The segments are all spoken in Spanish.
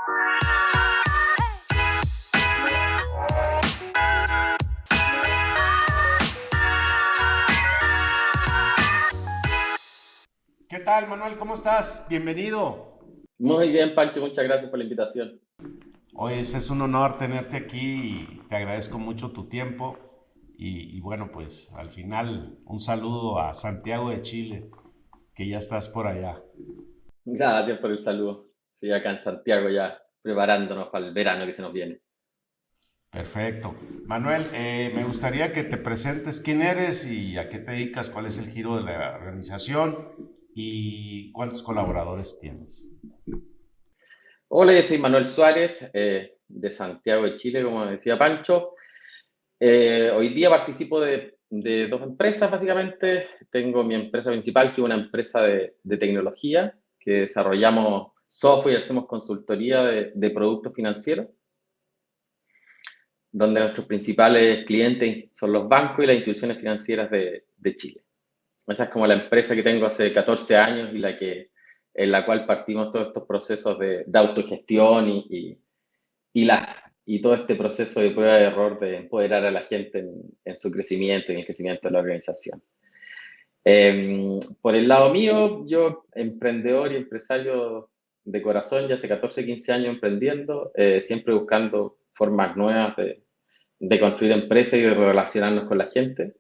¿Qué tal, Manuel? ¿Cómo estás? Bienvenido. Muy bien, Pancho, muchas gracias por la invitación. Hoy es un honor tenerte aquí y te agradezco mucho tu tiempo. Y bueno, pues al final un saludo a Santiago de Chile, que ya estás por allá. Gracias por el saludo. Sí, acá en Santiago ya preparándonos para el verano que se nos viene. Perfecto. Manuel, me gustaría que te presentes quién eres y a qué te dedicas, cuál es el giro de la organización y cuántos colaboradores tienes. Hola, yo soy Manuel Suárez, de Santiago de Chile, como decía Pancho. Hoy día participo de dos empresas, básicamente. Tengo mi empresa principal, que es una empresa de tecnología, que desarrollamos software y hacemos consultoría de productos financieros, donde nuestros principales clientes son los bancos y las instituciones financieras de Chile. Esa es como la empresa que tengo hace 14 años y en la cual partimos todos estos procesos de autogestión y todo este proceso de prueba y error de empoderar a la gente en su crecimiento y en el crecimiento de la organización. Por el lado mío, yo emprendedor y empresario de corazón, ya hace 14, 15 años emprendiendo, siempre buscando formas nuevas de construir empresas y de relacionarnos con la gente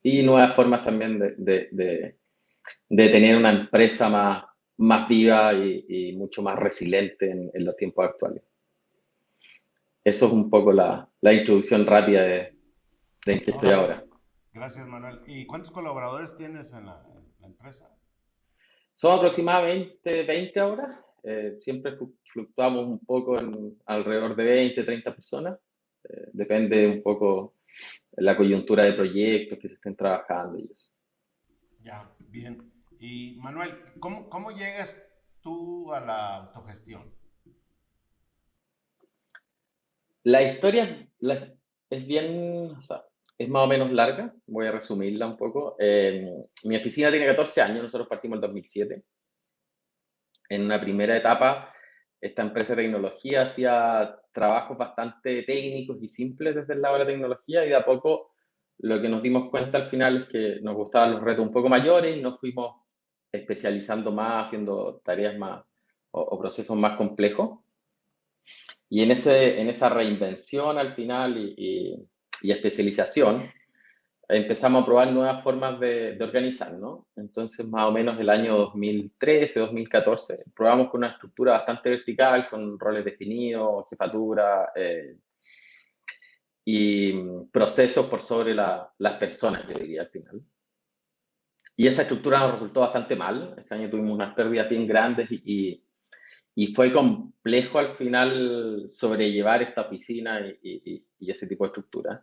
y nuevas formas también de tener una empresa más viva y mucho más resiliente en los tiempos actuales. Eso es un poco la introducción rápida de en qué Ok, estoy ahora. gracias, Manuel. ¿Y cuántos colaboradores tienes en la empresa? Son aproximadamente 20 ahora. Siempre fluctuamos un poco alrededor de 20, 30 personas. Depende un poco de la coyuntura de proyectos que se estén trabajando y eso. Ya, bien. Y Manuel, ¿cómo llegas tú a la autogestión? La historia es bien, o sea, es más o menos larga, voy a resumirla un poco. Mi oficina tiene 14 años, nosotros partimos en 2007. En una primera etapa, esta empresa de tecnología hacía trabajos bastante técnicos y simples desde el lado de la tecnología y de a poco lo que nos dimos cuenta al final es que nos gustaban los retos un poco mayores y nos fuimos especializando más, haciendo tareas más o procesos más complejos. Y en esa reinvención al final y especialización, empezamos a probar nuevas formas de organizar, ¿no? Entonces, más o menos el año 2013, 2014, probamos con una estructura bastante vertical, con roles definidos, jefatura y procesos por sobre las personas, yo diría al final. Y esa estructura nos resultó bastante mal. Ese año tuvimos unas pérdidas bien grandes y fue complejo al final sobrellevar esta oficina y ese tipo de estructura.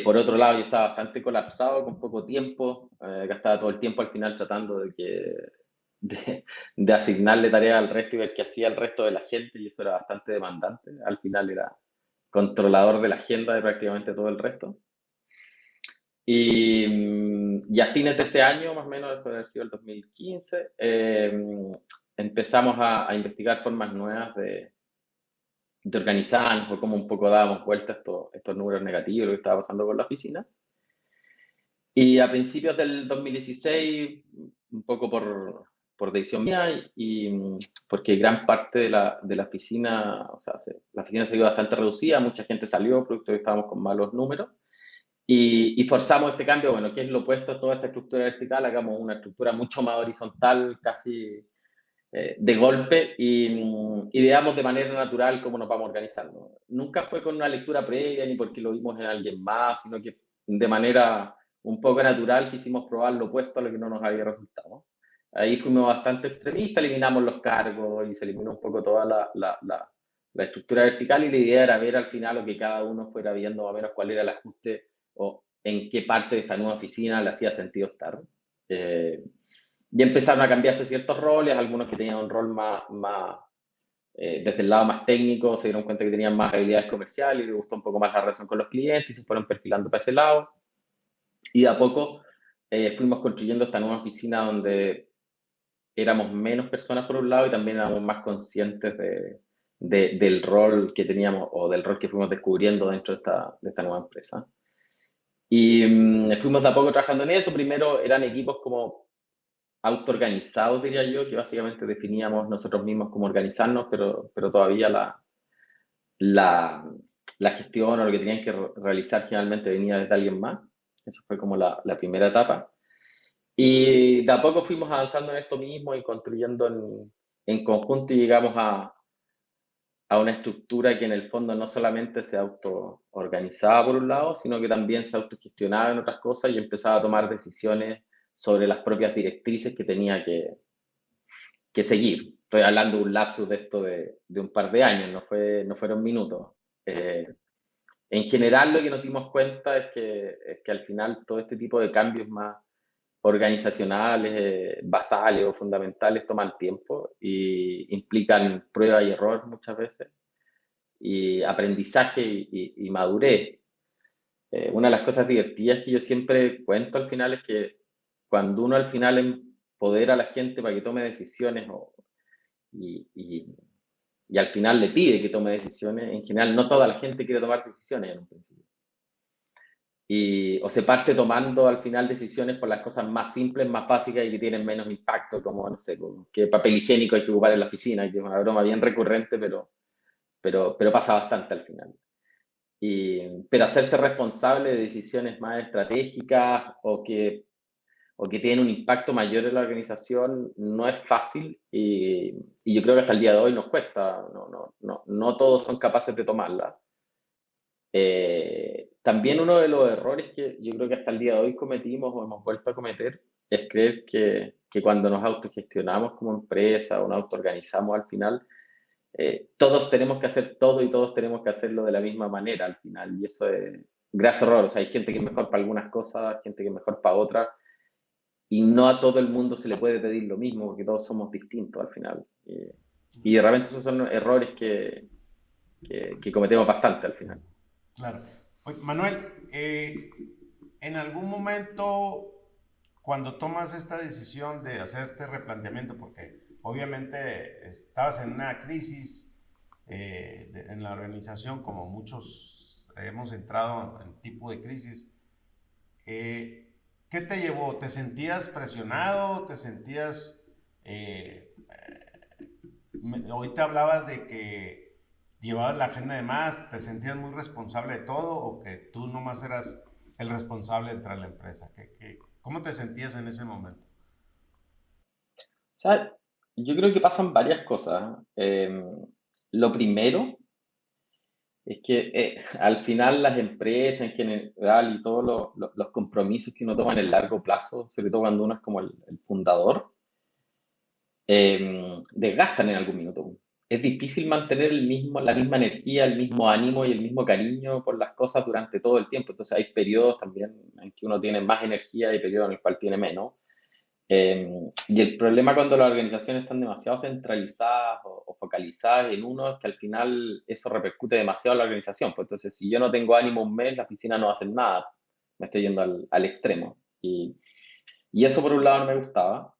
Por otro lado, yo estaba bastante colapsado, con poco tiempo, gastaba todo el tiempo al final tratando de asignarle tareas al resto y ver qué hacía el resto de la gente, y eso era bastante demandante. Al final era controlador de la agenda de prácticamente todo el resto. Y a fines de ese año, más o menos, eso debe haber sido el 2015, empezamos a investigar formas nuevas de organizarnos o cómo un poco dábamos vuelta a estos números negativos, lo que estaba pasando con la oficina. Y a principios del 2016, un poco por decisión mía porque gran parte de la oficina, o sea, la oficina se vio bastante reducida, mucha gente salió, producto de que estábamos con malos números, y forzamos este cambio, bueno, que es lo opuesto a toda esta estructura vertical, hagamos una estructura mucho más horizontal, casi de golpe, y veamos de manera natural cómo nos vamos organizando. Nunca fue con una lectura previa ni porque lo vimos en alguien más, sino que de manera un poco natural quisimos probar lo opuesto a lo que no nos había resultado. Ahí fuimos bastante extremistas, eliminamos los cargos y se eliminó un poco toda la estructura vertical, y la idea era ver al final lo que cada uno fuera viendo más o menos cuál era el ajuste o en qué parte de esta nueva oficina le hacía sentido estar. Eh, y empezaron a cambiarse ciertos roles, algunos que tenían un rol desde el lado más técnico, se dieron cuenta que tenían más habilidades comerciales y les gustó un poco más la relación con los clientes y se fueron perfilando para ese lado. Y de a poco fuimos construyendo esta nueva oficina donde éramos menos personas por un lado y también éramos más conscientes del rol que teníamos o del rol que fuimos descubriendo dentro de esta nueva empresa. Y fuimos de a poco trabajando en eso. Primero eran equipos como autoorganizados, diría yo, que básicamente definíamos nosotros mismos cómo organizarnos, pero todavía la, la gestión o lo que tenían que realizar generalmente venía desde alguien más. Eso fue como la primera etapa. Y de a poco fuimos avanzando en esto mismo y construyendo en conjunto y llegamos a una estructura que en el fondo no solamente se auto-organizaba por un lado, sino que también se autogestionaba en otras cosas y empezaba a tomar decisiones sobre las propias directrices que tenía que seguir. Estoy hablando de un lapsus de esto de un par de años, no fueron minutos. Eh, en general lo que nos dimos cuenta es que al final todo este tipo de cambios más organizacionales, basales o fundamentales toman tiempo y implican prueba y error muchas veces y aprendizaje y madurez. Una de las cosas divertidas que yo siempre cuento al final es que cuando uno al final empodera a la gente para que tome decisiones y, y, y al final le pide que tome decisiones, en general no toda la gente quiere tomar decisiones en un principio. O se parte tomando al final decisiones por las cosas más simples, más básicas y que tienen menos impacto, como, no sé, como qué papel higiénico hay que ocupar en la oficina, que es una broma bien recurrente, pero pasa bastante al final. Pero hacerse responsable de decisiones más estratégicas o que tienen un impacto mayor en la organización no es fácil y yo creo que hasta el día de hoy nos cuesta, no todos son capaces de tomarla. También uno de los errores que yo creo que hasta el día de hoy cometimos o hemos vuelto a cometer es creer que cuando nos autogestionamos como empresa o nos autoorganizamos al final, todos tenemos que hacer todo y todos tenemos que hacerlo de la misma manera al final. Y eso es gran error. O sea, hay gente que es mejor para algunas cosas, gente que es mejor para otras. Y no a todo el mundo se le puede pedir lo mismo porque todos somos distintos al final. Y de repente esos son errores que cometemos bastante al final. Claro. Oye, Manuel, en algún momento, cuando tomas esta decisión de hacer este replanteamiento, porque obviamente estabas en una crisis en la organización, como muchos hemos entrado en tipo de crisis, ¿qué te llevó? ¿Te sentías presionado? ¿Te sentías... ahorita hablabas de que llevabas la agenda de más, ¿te sentías muy responsable de todo o que tú nomás eras el responsable de entrar a la empresa? ¿Cómo te sentías en ese momento? O sea, yo creo que pasan varias cosas. Lo primero es que al final las empresas en general y todos los compromisos que uno toma en el largo plazo, sobre todo cuando uno es como el fundador, desgastan en algún minuto. Es difícil mantener la misma energía, el mismo ánimo y el mismo cariño por las cosas durante todo el tiempo. Entonces hay periodos también en que uno tiene más energía y periodos en los cuales tiene menos. Y el problema cuando las organizaciones están demasiado centralizadas o focalizadas en uno es que al final eso repercute demasiado en la organización. Pues entonces, si yo no tengo ánimo un mes, la oficina no va a hacer nada. Me estoy yendo al extremo. Y eso por un lado no me gustaba.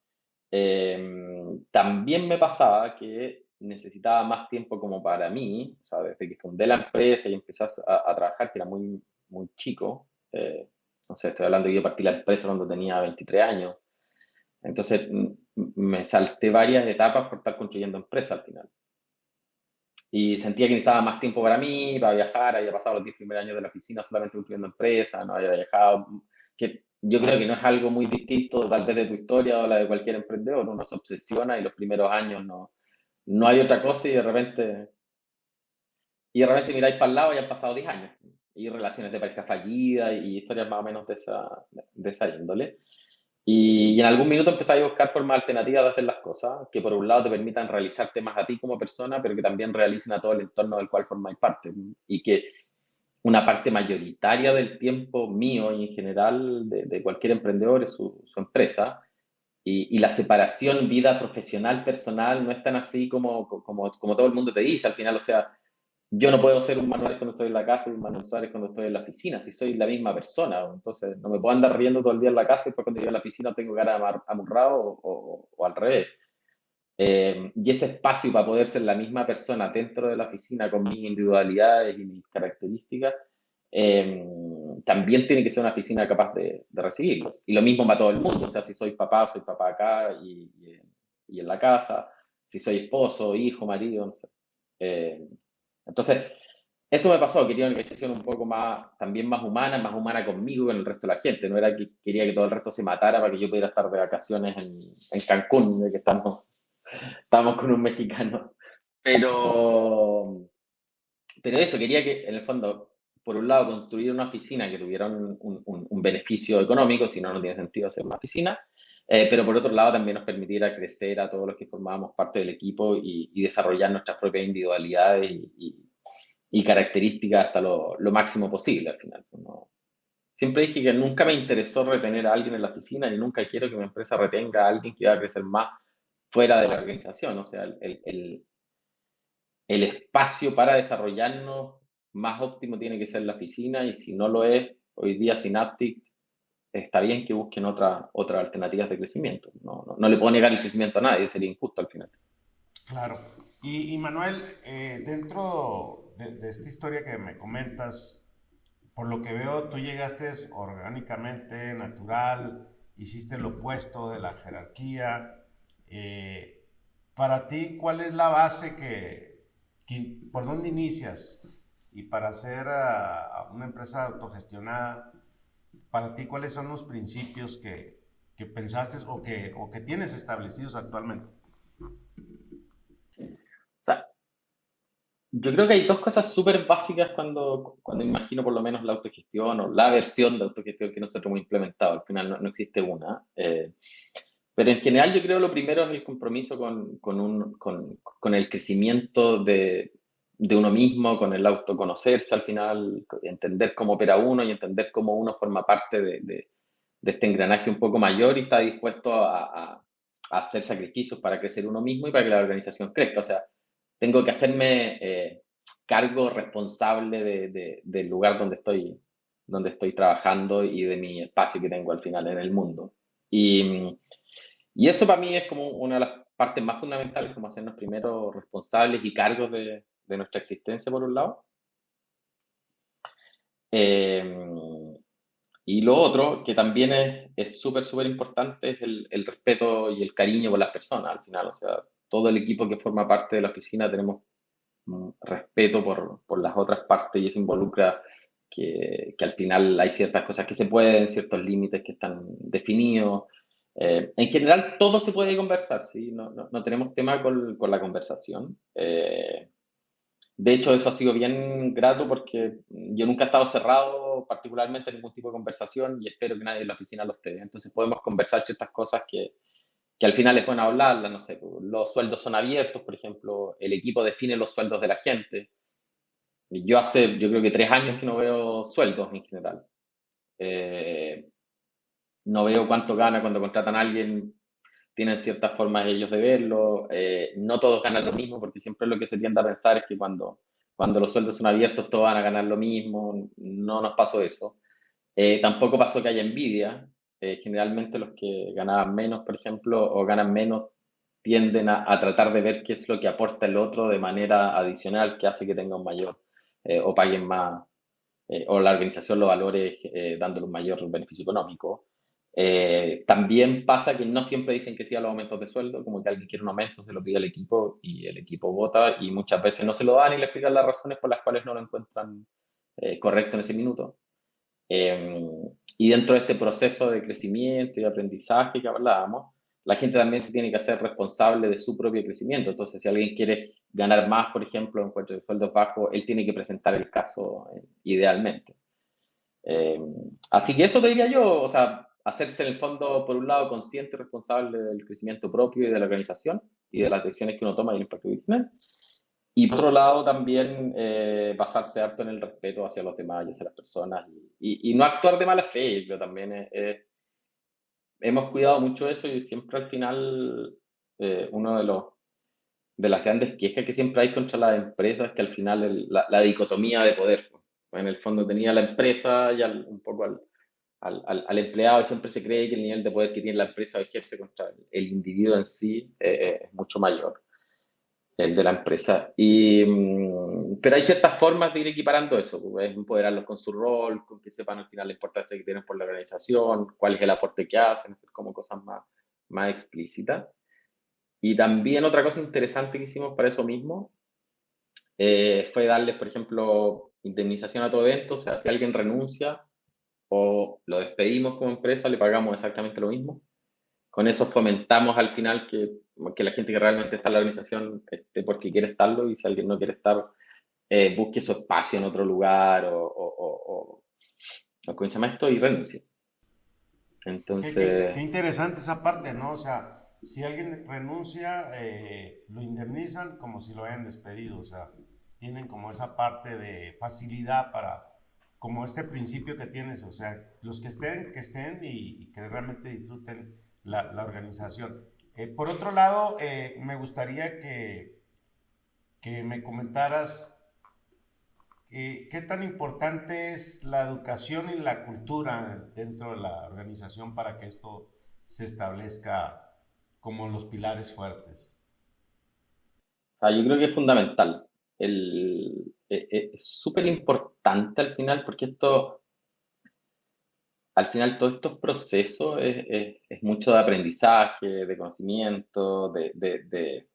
También me pasaba que necesitaba más tiempo como para mí, o sea, desde que fundé la empresa y empecé a trabajar, que era muy chico. No sé, estoy hablando que yo partí la empresa cuando tenía 23 años. Entonces, me salté varias etapas por estar construyendo empresa al final. Y sentía que necesitaba más tiempo para mí, para viajar. Había pasado los 10 primeros años de la oficina solamente construyendo empresa, no había viajado. Que yo creo que no es algo muy distinto tal vez de tu historia o la de cualquier emprendedor. Uno se obsesiona y los primeros años no hay otra cosa y de repente miráis para el lado y han pasado 10 años. Y relaciones de pareja fallidas y historias más o menos de esa índole. Y en algún minuto empezáis a buscar formas alternativas de hacer las cosas, que por un lado te permitan realizarte más a ti como persona, pero que también realicen a todo el entorno del cual formáis parte. Y que una parte mayoritaria del tiempo mío y en general de cualquier emprendedor es su empresa. Y la separación vida profesional, personal, no es tan así como todo el mundo te dice al final. O sea, yo no puedo ser un Manuel cuando estoy en la casa y un Manuel Suárez cuando estoy en la oficina, si soy la misma persona. Entonces, no me puedo andar riendo todo el día en la casa y después cuando llego a la oficina tengo cara amurrado o al revés. Y ese espacio para poder ser la misma persona dentro de la oficina con mis individualidades y mis características, eh, también tiene que ser una oficina capaz de recibirlo. Y lo mismo para todo el mundo. O sea, si soy papá acá y en la casa. Si soy esposo, hijo, marido, no sé. Eh, entonces, eso me pasó. Quería una organización un poco más, también más humana conmigo y con el resto de la gente. No era que quería que todo el resto se matara para que yo pudiera estar de vacaciones en Cancún, ya que estamos con un mexicano. Pero, pero eso, quería que en el fondo, por un lado, construir una oficina que tuviera un beneficio económico, si no, no tiene sentido hacer una oficina, pero por otro lado también nos permitiera crecer a todos los que formábamos parte del equipo y desarrollar nuestras propias individualidades y características hasta lo máximo posible al final. ¿No? Siempre dije que nunca me interesó retener a alguien en la oficina y nunca quiero que mi empresa retenga a alguien que va a crecer más fuera de la organización. O sea, el espacio para desarrollarnos más óptimo tiene que ser la oficina y si no lo es, hoy día Synaptic está bien que busquen otras alternativas de crecimiento. No le puedo negar el crecimiento a nadie, sería injusto al final. Claro. Y Manuel, dentro de esta historia que me comentas, por lo que veo, tú llegaste orgánicamente, natural, hiciste lo opuesto de la jerarquía. Eh, para ti, ¿cuál es la base por dónde inicias? Y para hacer una empresa autogestionada, para ti, ¿cuáles son los principios que pensaste o que tienes establecidos actualmente? O sea, yo creo que hay dos cosas súper básicas cuando imagino por lo menos la autogestión o la versión de autogestión que nosotros hemos implementado. Al final no existe una. Pero en general yo creo lo primero es el compromiso con el crecimiento de uno mismo, con el autoconocerse al final, entender cómo opera uno y entender cómo uno forma parte de este engranaje un poco mayor y está dispuesto a hacer sacrificios para crecer uno mismo y para que la organización crezca. O sea, tengo que hacerme cargo responsable del lugar donde estoy trabajando y de mi espacio que tengo al final en el mundo. Y eso para mí es como una de las partes más fundamentales, como hacernos primero responsables y cargos de nuestra existencia, por un lado. Eh, y lo otro, que también es súper, súper importante, es el respeto y el cariño por las personas al final. O sea, todo el equipo que forma parte de la oficina tenemos respeto por las otras partes y eso involucra que al final hay ciertas cosas que se pueden, ciertos límites que están definidos. En general, todo se puede conversar, ¿sí? No tenemos tema con la conversación. De hecho, eso ha sido bien grato porque yo nunca he estado cerrado particularmente en ningún tipo de conversación y espero que nadie en la oficina lo esté. Entonces podemos conversar ciertas cosas que al final es bueno hablarlas, no sé, pues, los sueldos son abiertos, por ejemplo, el equipo define los sueldos de la gente. Yo creo que 3 años que no veo sueldos en general. Eh, no veo cuánto gana cuando contratan a alguien, tienen ciertas formas ellos de verlo, no todos ganan lo mismo, porque siempre lo que se tiende a pensar es que cuando los sueldos son abiertos todos van a ganar lo mismo, no nos pasó eso. Tampoco pasó que haya envidia, generalmente los que ganaban menos, por ejemplo, o ganan menos, tienden a tratar de ver qué es lo que aporta el otro de manera adicional que hace que tenga un mayor o paguen más o la organización lo valore dándole un mayor beneficio económico. También pasa que no siempre dicen que sí a los aumentos de sueldo, como que alguien quiere un aumento, se lo pide al equipo y el equipo vota y muchas veces no se lo dan y le explican las razones por las cuales no lo encuentran correcto en ese minuto. Eh, y dentro de este proceso de crecimiento y aprendizaje que hablábamos, la gente también se tiene que hacer responsable de su propio crecimiento. Entonces, si alguien quiere ganar más, por ejemplo, en cuanto a sueldos bajos, él tiene que presentar el caso idealmente. Eh, Así que eso te diría yo, o sea, hacerse en el fondo, por un lado, consciente y responsable del crecimiento propio y de la organización y de las decisiones que uno toma y el impacto que tiene. Y por otro lado, también basarse harto en el respeto hacia los demás y hacia las personas y no actuar de mala fe, pero también hemos cuidado mucho eso y siempre al final uno de las grandes quejas que siempre hay contra las empresas es que al final la dicotomía de poder, pues, en el fondo tenía la empresa y un poco al empleado y siempre se cree que el nivel de poder que tiene la empresa o ejerce contra el individuo en sí es mucho mayor, el de la empresa. Pero hay ciertas formas de ir equiparando eso, pues, es empoderarlos con su rol, con que sepan al final la importancia que tienen por la organización, cuál es el aporte que hacen, hacer como cosas más explícitas. Y también otra cosa interesante que hicimos para eso mismo fue darles, por ejemplo, indemnización a todo evento, o sea, si alguien renuncia o lo despedimos como empresa, le pagamos exactamente lo mismo. Con eso fomentamos al final que la gente que realmente está en la organización esté porque quiere estarlo y si alguien no quiere estar, busque su espacio en otro lugar o ¿cómo se llama esto? Y renuncie. Qué Entonces, interesante esa parte, ¿no? O sea, si alguien renuncia, lo indemnizan como si lo hayan despedido. O sea, tienen como esa parte de facilidad para, como este principio que tienes. O sea, los que estén y que realmente disfruten la organización. Por otro lado, me gustaría que me comentaras ¿qué tan importante es la educación y la cultura dentro de la organización para que esto se establezca como los pilares fuertes? o sea, yo creo que es fundamental. Es súper importante al final porque al final todos estos procesos es mucho de aprendizaje, de conocimiento, de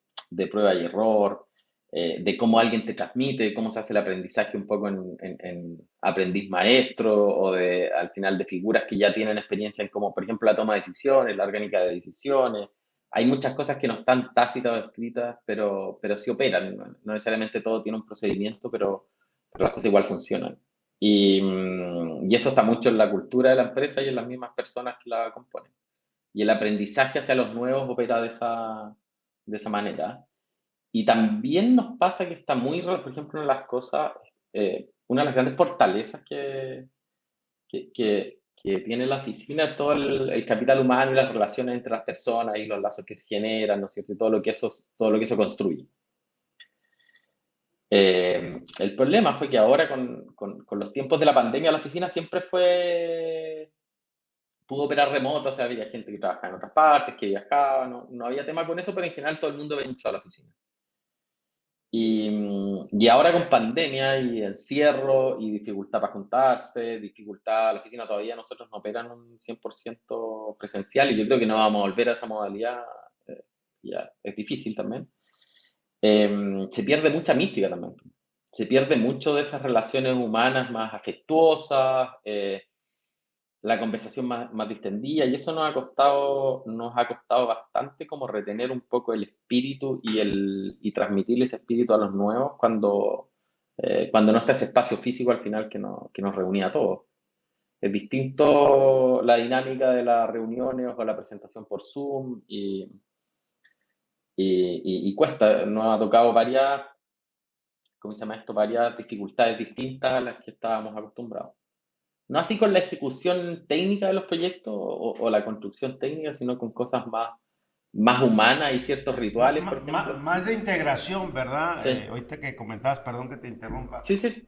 prueba y error, de cómo alguien te transmite, cómo se hace el aprendizaje un poco en aprendiz maestro o al final de figuras que ya tienen experiencia en como, por ejemplo, la toma de decisiones, la orgánica de decisiones. Hay muchas cosas que no están tácitas o escritas, pero sí operan. No necesariamente todo tiene un procedimiento, pero las cosas igual funcionan. Y eso está mucho en la cultura de la empresa y en las mismas personas que la componen. Y el aprendizaje hacia los nuevos opera de esa manera. Y también nos pasa que está por ejemplo, una de las cosas, una de las grandes fortalezas que tiene la oficina es todo el capital humano y las relaciones entre las personas y los lazos que se generan, ¿no es cierto? Y todo lo que eso construye. El problema fue que ahora con los tiempos de la pandemia la oficina siempre pudo operar remoto, o sea, había gente que trabajaba en otras partes, que viajaba, no había tema con eso, pero en general todo el mundo venía mucho a la oficina. Y ahora con pandemia y encierro y dificultad para juntarse, la oficina todavía nosotros no operan un 100% presencial y yo creo que no vamos a volver a esa modalidad, ya es difícil también. Se pierde mucha mística también. Se pierde mucho de esas relaciones humanas más afectuosas, la conversación más distendida, y eso nos ha costado bastante como retener un poco el espíritu y transmitirle ese espíritu a los nuevos cuando no está ese espacio físico al final que nos reunía a todos. Es distinto la dinámica de las reuniones o la presentación por Zoom y cuesta, nos ha tocado ¿cómo se llama esto? Varias dificultades distintas a las que estábamos acostumbrados. No así con la ejecución técnica de los proyectos o la construcción técnica, sino con cosas más humanas y ciertos rituales, por ejemplo. Más de integración, ¿verdad? Sí, Ahorita que comentabas, perdón que te interrumpa, sí, sí.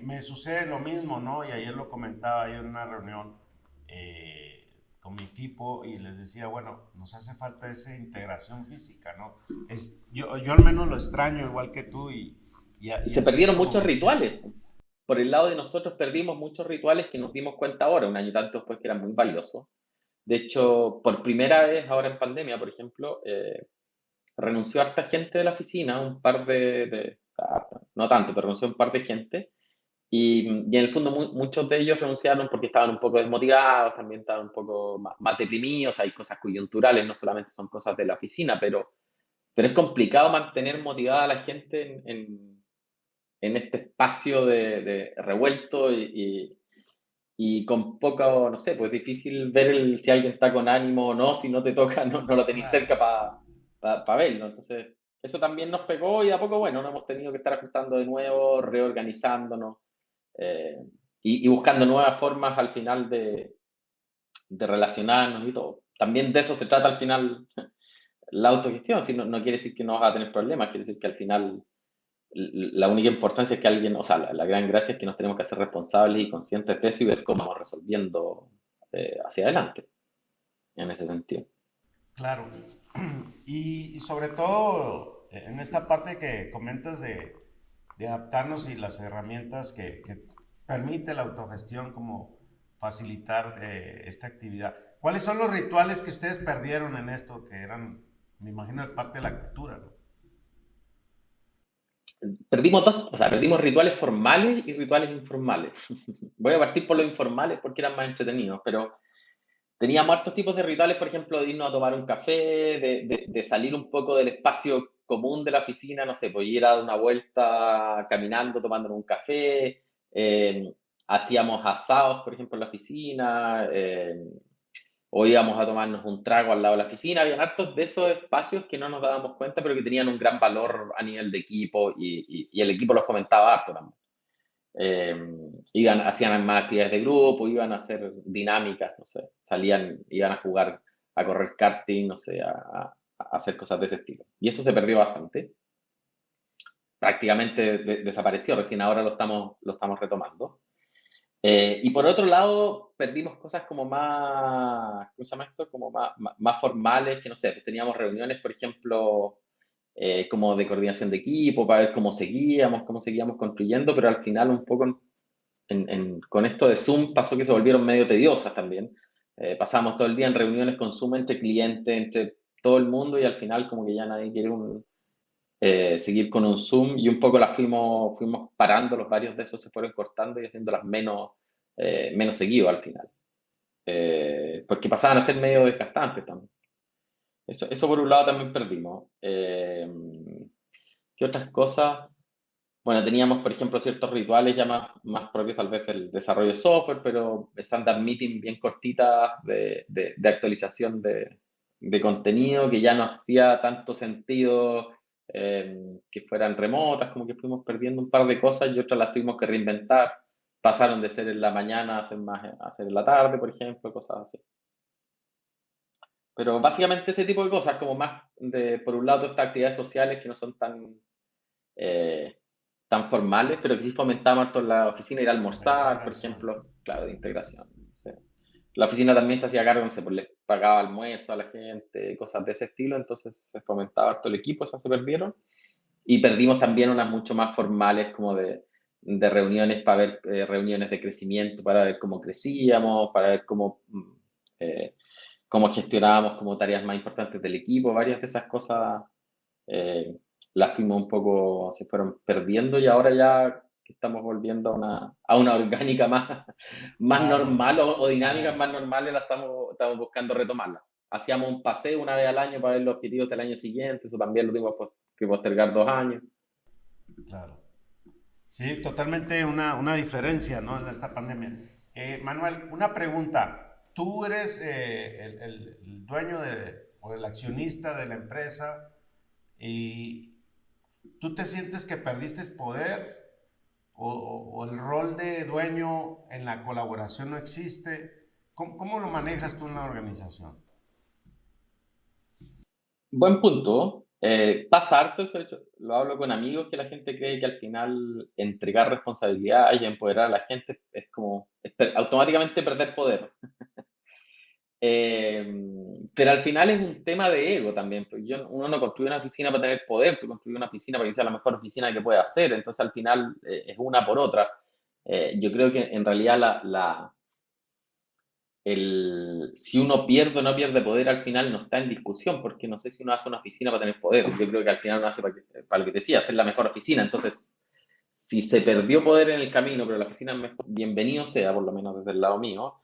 me sucede lo mismo, ¿no? Y ayer lo comentaba yo en una reunión con mi equipo y les decía, bueno, nos hace falta esa integración física, ¿no? Yo al menos lo extraño igual que tú Y y se así es perdieron como muchos me siento. rituales. Por el lado de nosotros perdimos muchos rituales que nos dimos cuenta ahora, un año y tanto después, que eran muy valiosos. De hecho, por primera vez ahora en pandemia, por ejemplo, renunció harta gente de la oficina, no tanto, pero renunció un par de gente. Y en el fondo muchos de ellos renunciaron porque estaban un poco desmotivados, también estaban un poco más deprimidos, hay cosas coyunturales, no solamente son cosas de la oficina, pero es complicado mantener motivada a la gente en este espacio de revuelto y con poco, no sé, pues es difícil ver si alguien está con ánimo o no, si no te toca, no lo tenéis Claro. cerca para verlo. Entonces, eso también nos pegó y de a poco, bueno, nos hemos tenido que estar ajustando de nuevo, reorganizándonos eh, y buscando nuevas formas al final de relacionarnos y todo. También de eso se trata al final la autogestión, si no quiere decir que no vas a tener problemas, quiere decir que al final la única importancia es que alguien, o sea, la gran gracia es que nos tenemos que hacer responsables y conscientes de eso y ver cómo vamos resolviendo. hacia adelante en ese sentido. Claro. Y sobre todo en esta parte que comentas de adaptarnos y las herramientas que permite la autogestión como facilitar esta actividad. ¿Cuáles son los rituales que ustedes perdieron en esto, que eran, me imagino, parte de la cultura, ¿no? Perdimos dos, o sea, perdimos rituales formales y rituales informales. Voy a partir por los informales porque eran más entretenidos, pero teníamos hartos tipos de rituales, por ejemplo, de irnos a tomar un café, de salir un poco del espacio común de la oficina, no sé, pues ir a dar una vuelta caminando, tomándonos un café, hacíamos asados, por ejemplo, en la oficina, o íbamos a tomarnos un trago al lado de la oficina. Habían hartos de esos espacios que no nos dábamos cuenta, pero que tenían un gran valor a nivel de equipo y el equipo los fomentaba harto también. Eh, hacían más actividades de grupo, iban a hacer dinámicas, no sé, salían, iban a jugar, a correr karting, no sé, a hacer cosas de ese estilo. Y eso se perdió bastante. Prácticamente desapareció, recién ahora lo estamos retomando. Y por otro lado, perdimos cosas como más, ¿cómo se llama esto? Como más formales, que no sé, pues teníamos reuniones, por ejemplo, como de coordinación de equipo, para ver cómo seguíamos construyendo, pero al final un poco con esto de Zoom pasó que se volvieron medio tediosas también. Pasamos todo el día en reuniones con Zoom entre clientes, entre todo el mundo y al final como que ya nadie quiere seguir con un Zoom y un poco las fuimos parando, los varios de esos se fueron cortando y haciéndolas menos seguido al final. Porque pasaban a ser medio desgastantes también. Eso por un lado también perdimos. ¿Qué otras cosas? Bueno, teníamos, por ejemplo, ciertos rituales ya más propios tal vez del desarrollo de software, pero stand-up meeting bien cortitas de actualización de contenido que ya no hacía tanto sentido que fueran remotas, como que fuimos perdiendo un par de cosas y otras las tuvimos que reinventar. Pasaron de ser en la mañana a ser en la tarde, por ejemplo, cosas así. Pero básicamente ese tipo de cosas, como más por un lado, todas estas actividades sociales que no son eh, tan formales, pero que sí fomentamos harto en la oficina, ir a La almorzar, por integración. ejemplo, claro, de integración. Sí. La oficina también se hacía cargo, no sé, pues les pagaba almuerzo a la gente, cosas de ese estilo, entonces se fomentaba harto el equipo, esas se perdieron. Y perdimos también unas mucho más formales, como de reuniones para ver reuniones de crecimiento, para ver cómo crecíamos, para ver eh, cómo gestionábamos como tareas más importantes del equipo, varias de esas cosas eh, las fuimos un poco, se fueron perdiendo y ahora ya que estamos volviendo a una orgánica más Claro. normal o dinámicas más normales, estamos buscando retomarla. Hacíamos un paseo una vez al año para ver los objetivos del año siguiente, eso también lo tuvimos que postergar 2 años. Claro. Sí, totalmente una diferencia, ¿no? En esta pandemia. Manuel, una pregunta. Tú eres el dueño o el accionista de la empresa y tú te sientes que perdiste poder o el rol de dueño en la colaboración no existe. ¿Cómo lo manejas tú en la organización? Buen punto. Pasa harto, eso, de hecho, lo hablo con amigos, que la gente cree que al final entregar responsabilidad y empoderar a la gente es como automáticamente perder poder. Pero al final es un tema de ego también, pues uno no construye una oficina para tener poder, tú construyes una oficina para que sea la mejor oficina que puede hacer, entonces al final es una por otra. Yo creo que en realidad si uno pierde o no pierde poder al final no está en discusión, porque no sé si uno hace una oficina para tener poder, yo creo que al final uno hace para lo que te decía, hacer la mejor oficina, entonces si se perdió poder en el camino, pero la oficina es mejor, bienvenido sea, por lo menos desde el lado mío,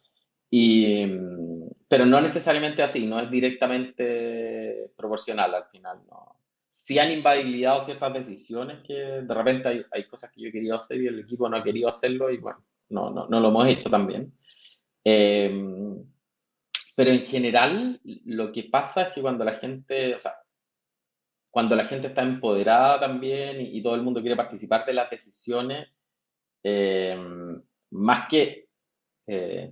pero no necesariamente así, no es directamente proporcional al final, no. Sí han invalidado ciertas decisiones que de repente hay cosas que yo quería hacer y el equipo no ha querido hacerlo y bueno, no lo hemos hecho también. Eh, pero en general lo que pasa es que o sea, cuando la gente está empoderada también y todo el mundo quiere participar de las decisiones, eh, más que eh,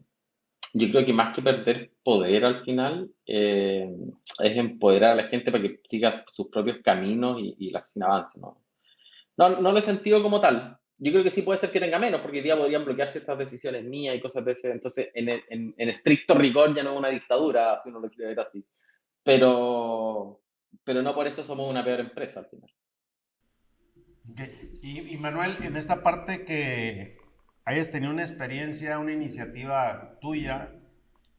yo creo que más que perder poder al final, es empoderar a la gente para que siga sus propios caminos y la oficina avance, ¿no? No lo he sentido como tal. yo creo que sí puede ser que tenga menos, porque hoy día podrían bloquear ciertas decisiones mías y cosas de ese. Entonces, en estricto rigor ya no es una dictadura, si uno lo quiere ver así. Pero, pero no por eso somos una peor empresa al final. Ok. Y Manuel, en esta parte que hayas tenido una experiencia, una iniciativa tuya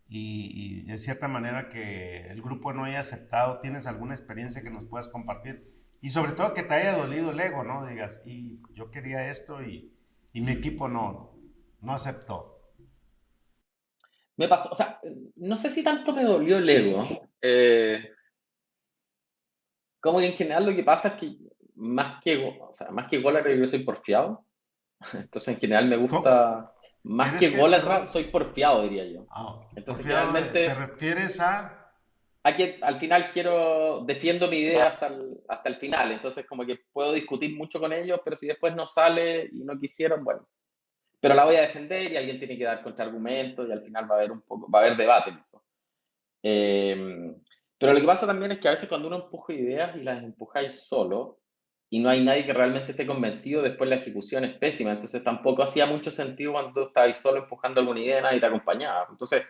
y de cierta manera que el grupo no haya aceptado, ¿tienes alguna experiencia que nos puedas compartir? Y sobre todo que te haya dolido el ego, ¿no? Digas, y yo quería esto y mi equipo no aceptó. Me pasó, o sea, no sé si tanto me dolió el ego. Como que en general lo que pasa es que o sea, más que ególatra, yo soy porfiado. Entonces, en general me ¿Cómo? gusta, más que ¿Eres qué? ególatra, Perdón. soy porfiado, diría yo. Entonces, Porfiado, ¿te generalmente, refieres a? que al final defiendo mi idea hasta el final. Entonces, como que puedo discutir mucho con ellos, pero si después no sale y no quisieron, bueno, pero la voy a defender y alguien tiene que dar contraargumentos y al final va a haber debate en eso. Eh, pero lo que pasa también es que a veces cuando uno empuja ideas y las empujáis solo y no hay nadie que realmente esté convencido, después la ejecución es pésima. Entonces tampoco hacía mucho sentido cuando tú estabas solo empujando alguna idea y nadie te acompañaba. Entonces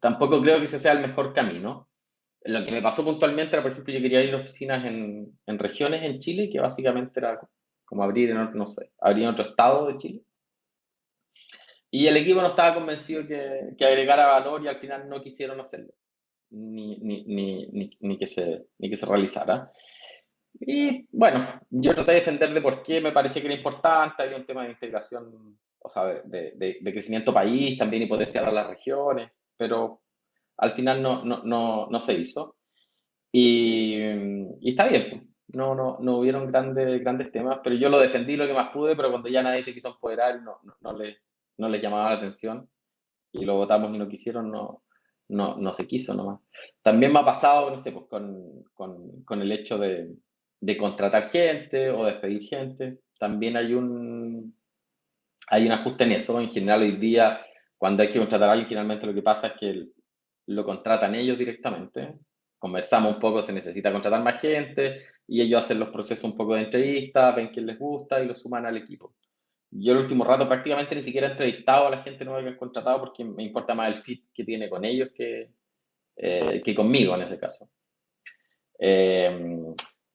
tampoco creo que ese sea el mejor camino. Lo que me pasó puntualmente era, por ejemplo, yo quería ir a oficinas en regiones en Chile, que básicamente era como abrir no sé, abrir en otro estado de Chile. Y el equipo no estaba convencido que agregara valor y al final no quisieron hacerlo ni que se realizara. Y bueno, yo traté de defender de por qué me parecía que era importante, había un tema de integración, o sea, de crecimiento país también y potenciar a las regiones, pero al final no se hizo. Y está bien, pues. No hubieron grandes temas, pero yo lo defendí lo que más pude, pero cuando ya nadie se quiso empoderar, no les llamaba la atención y lo votamos y no quisieron, no se quiso nomás. También me ha pasado, no sé, pues con el hecho de contratar gente o despedir gente. También hay un ajuste en eso. En general, hoy día, cuando hay que contratar a alguien, finalmente lo que pasa es que lo contratan ellos directamente. Conversamos un poco, se necesita contratar más gente y ellos hacen los procesos un poco de entrevista, ven quién les gusta y lo suman al equipo. Yo el último rato prácticamente ni siquiera he entrevistado a la gente nueva que han contratado porque me importa más el fit que tiene con ellos que conmigo en ese caso. Eh,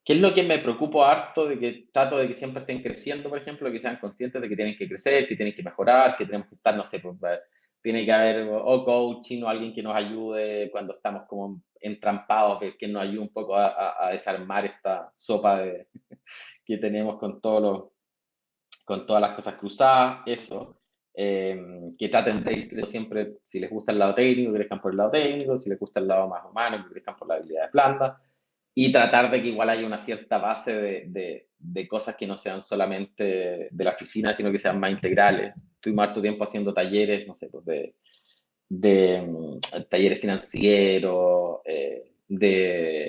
¿Qué es lo que me preocupo harto? De que trato de que siempre estén creciendo, por ejemplo, que sean conscientes de que tienen que crecer, que tienen que mejorar, que tenemos que estar, no sé, pues, tiene que haber o coaching o alguien que nos ayude cuando estamos como entrampados, que nos ayude un poco a desarmar esta sopa que tenemos con todas las cosas cruzadas, eso. Que traten de ir siempre, si les gusta el lado técnico, que crezcan por el lado técnico, si les gusta el lado más humano, que crezcan por la habilidad de blanda, y tratar de que igual haya una cierta base de cosas que no sean solamente de la oficina, sino que sean más integrales. Estuvimos harto tiempo haciendo talleres, no sé, pues talleres financieros,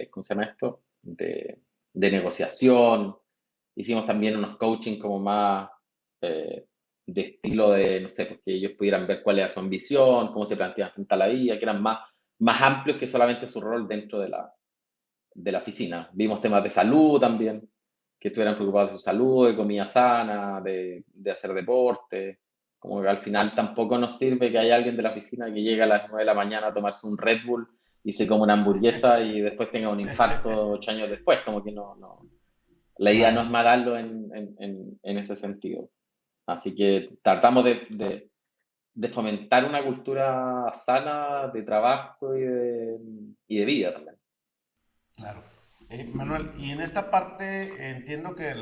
¿cómo se llama esto? De negociación. Hicimos también unos coaching como más eh, de estilo de, no sé, pues que ellos pudieran ver cuál era su ambición, cómo se planteaban frente a la vida, que eran más amplios que solamente su rol dentro de la oficina. Vimos temas de salud también, que estuvieran preocupados de su salud, de comida sana, de hacer deporte. Como que al final tampoco nos sirve que haya alguien de la oficina que llegue a las 9 de la mañana a tomarse un Red Bull y se come una hamburguesa y después tenga un infarto 8 años después. Como que no. La idea no es Claro. matarlo en ese sentido. Así que tratamos de fomentar una cultura sana de trabajo y de vida también. Claro. Manuel, y en esta parte entiendo que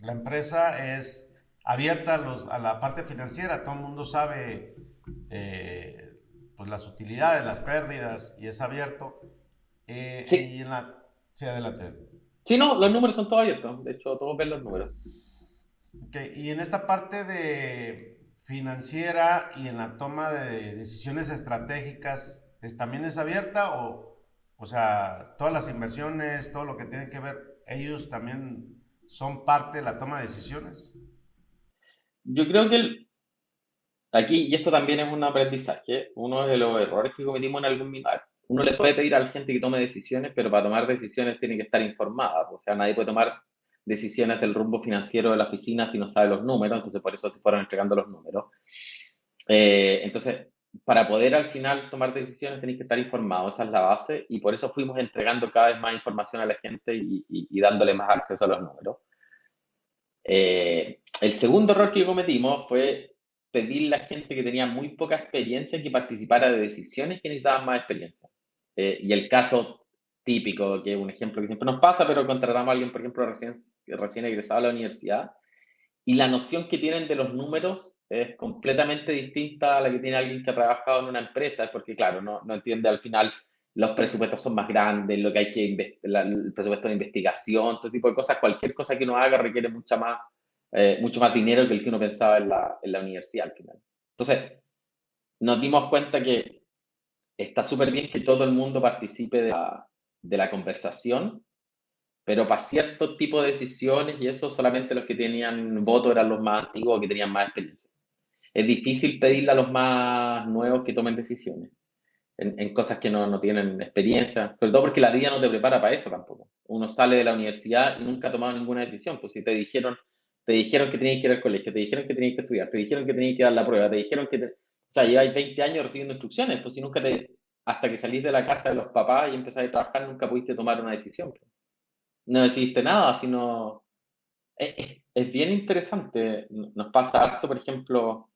la empresa es abierta a la parte financiera, todo el mundo sabe pues las utilidades, las pérdidas y es abierto. Sí, Y en la... Sí, adelante. sí, no, los números son todos abiertos. De hecho, todos ven los números. Ok, y en esta parte de financiera y en la toma de decisiones estratégicas, ¿también es abierta o sea, todas las inversiones, todo lo que tiene que ver, ellos también son parte de la toma de decisiones? Yo creo que aquí, y esto también es un aprendizaje, uno de los errores que cometimos en algún minuto, uno le puede pedir a la gente que tome decisiones, pero para tomar decisiones tiene que estar informada. O sea, nadie puede tomar decisiones del rumbo financiero de la oficina si no sabe los números, entonces por eso se fueron entregando los números. Entonces, para poder al final tomar decisiones tenéis que estar informado, esa es la base, y por eso fuimos entregando cada vez más información a la gente y dándole más acceso a los números. El segundo error que cometimos fue pedirle a la gente que tenía muy poca experiencia que participara de decisiones que necesitaban más experiencia. Y el caso típico, que es un ejemplo que siempre nos pasa, pero contratamos a alguien, por ejemplo, recién egresado a la universidad, y la noción que tienen de los números es completamente distinta a la que tiene alguien que ha trabajado en una empresa, porque claro, no entiende al final los presupuestos son más grandes, lo que hay que el presupuesto de investigación, todo tipo de cosas, cualquier cosa que uno haga requiere mucho más dinero que el que uno pensaba en la universidad al final. Entonces, nos dimos cuenta que está súper bien que todo el mundo participe de la conversación, pero para cierto tipo de decisiones y eso solamente los que tenían voto eran los más antiguos que tenían más experiencia. Es difícil pedirle a los más nuevos que tomen decisiones en cosas que no tienen experiencia, sobre todo porque la vida no te prepara para eso tampoco. Uno sale de la universidad y nunca ha tomado ninguna decisión, pues si te dijeron que tenías que ir al colegio, te dijeron que tenías que estudiar, te dijeron que tenías que dar la prueba, te dijeron que... O sea, lleváis 20 años recibiendo instrucciones, pues si nunca hasta que salís de la casa de los papás y empezáis a trabajar, nunca pudiste tomar una decisión. Pues. No decidiste nada, sino... Es bien interesante. Nos pasa harto, por ejemplo,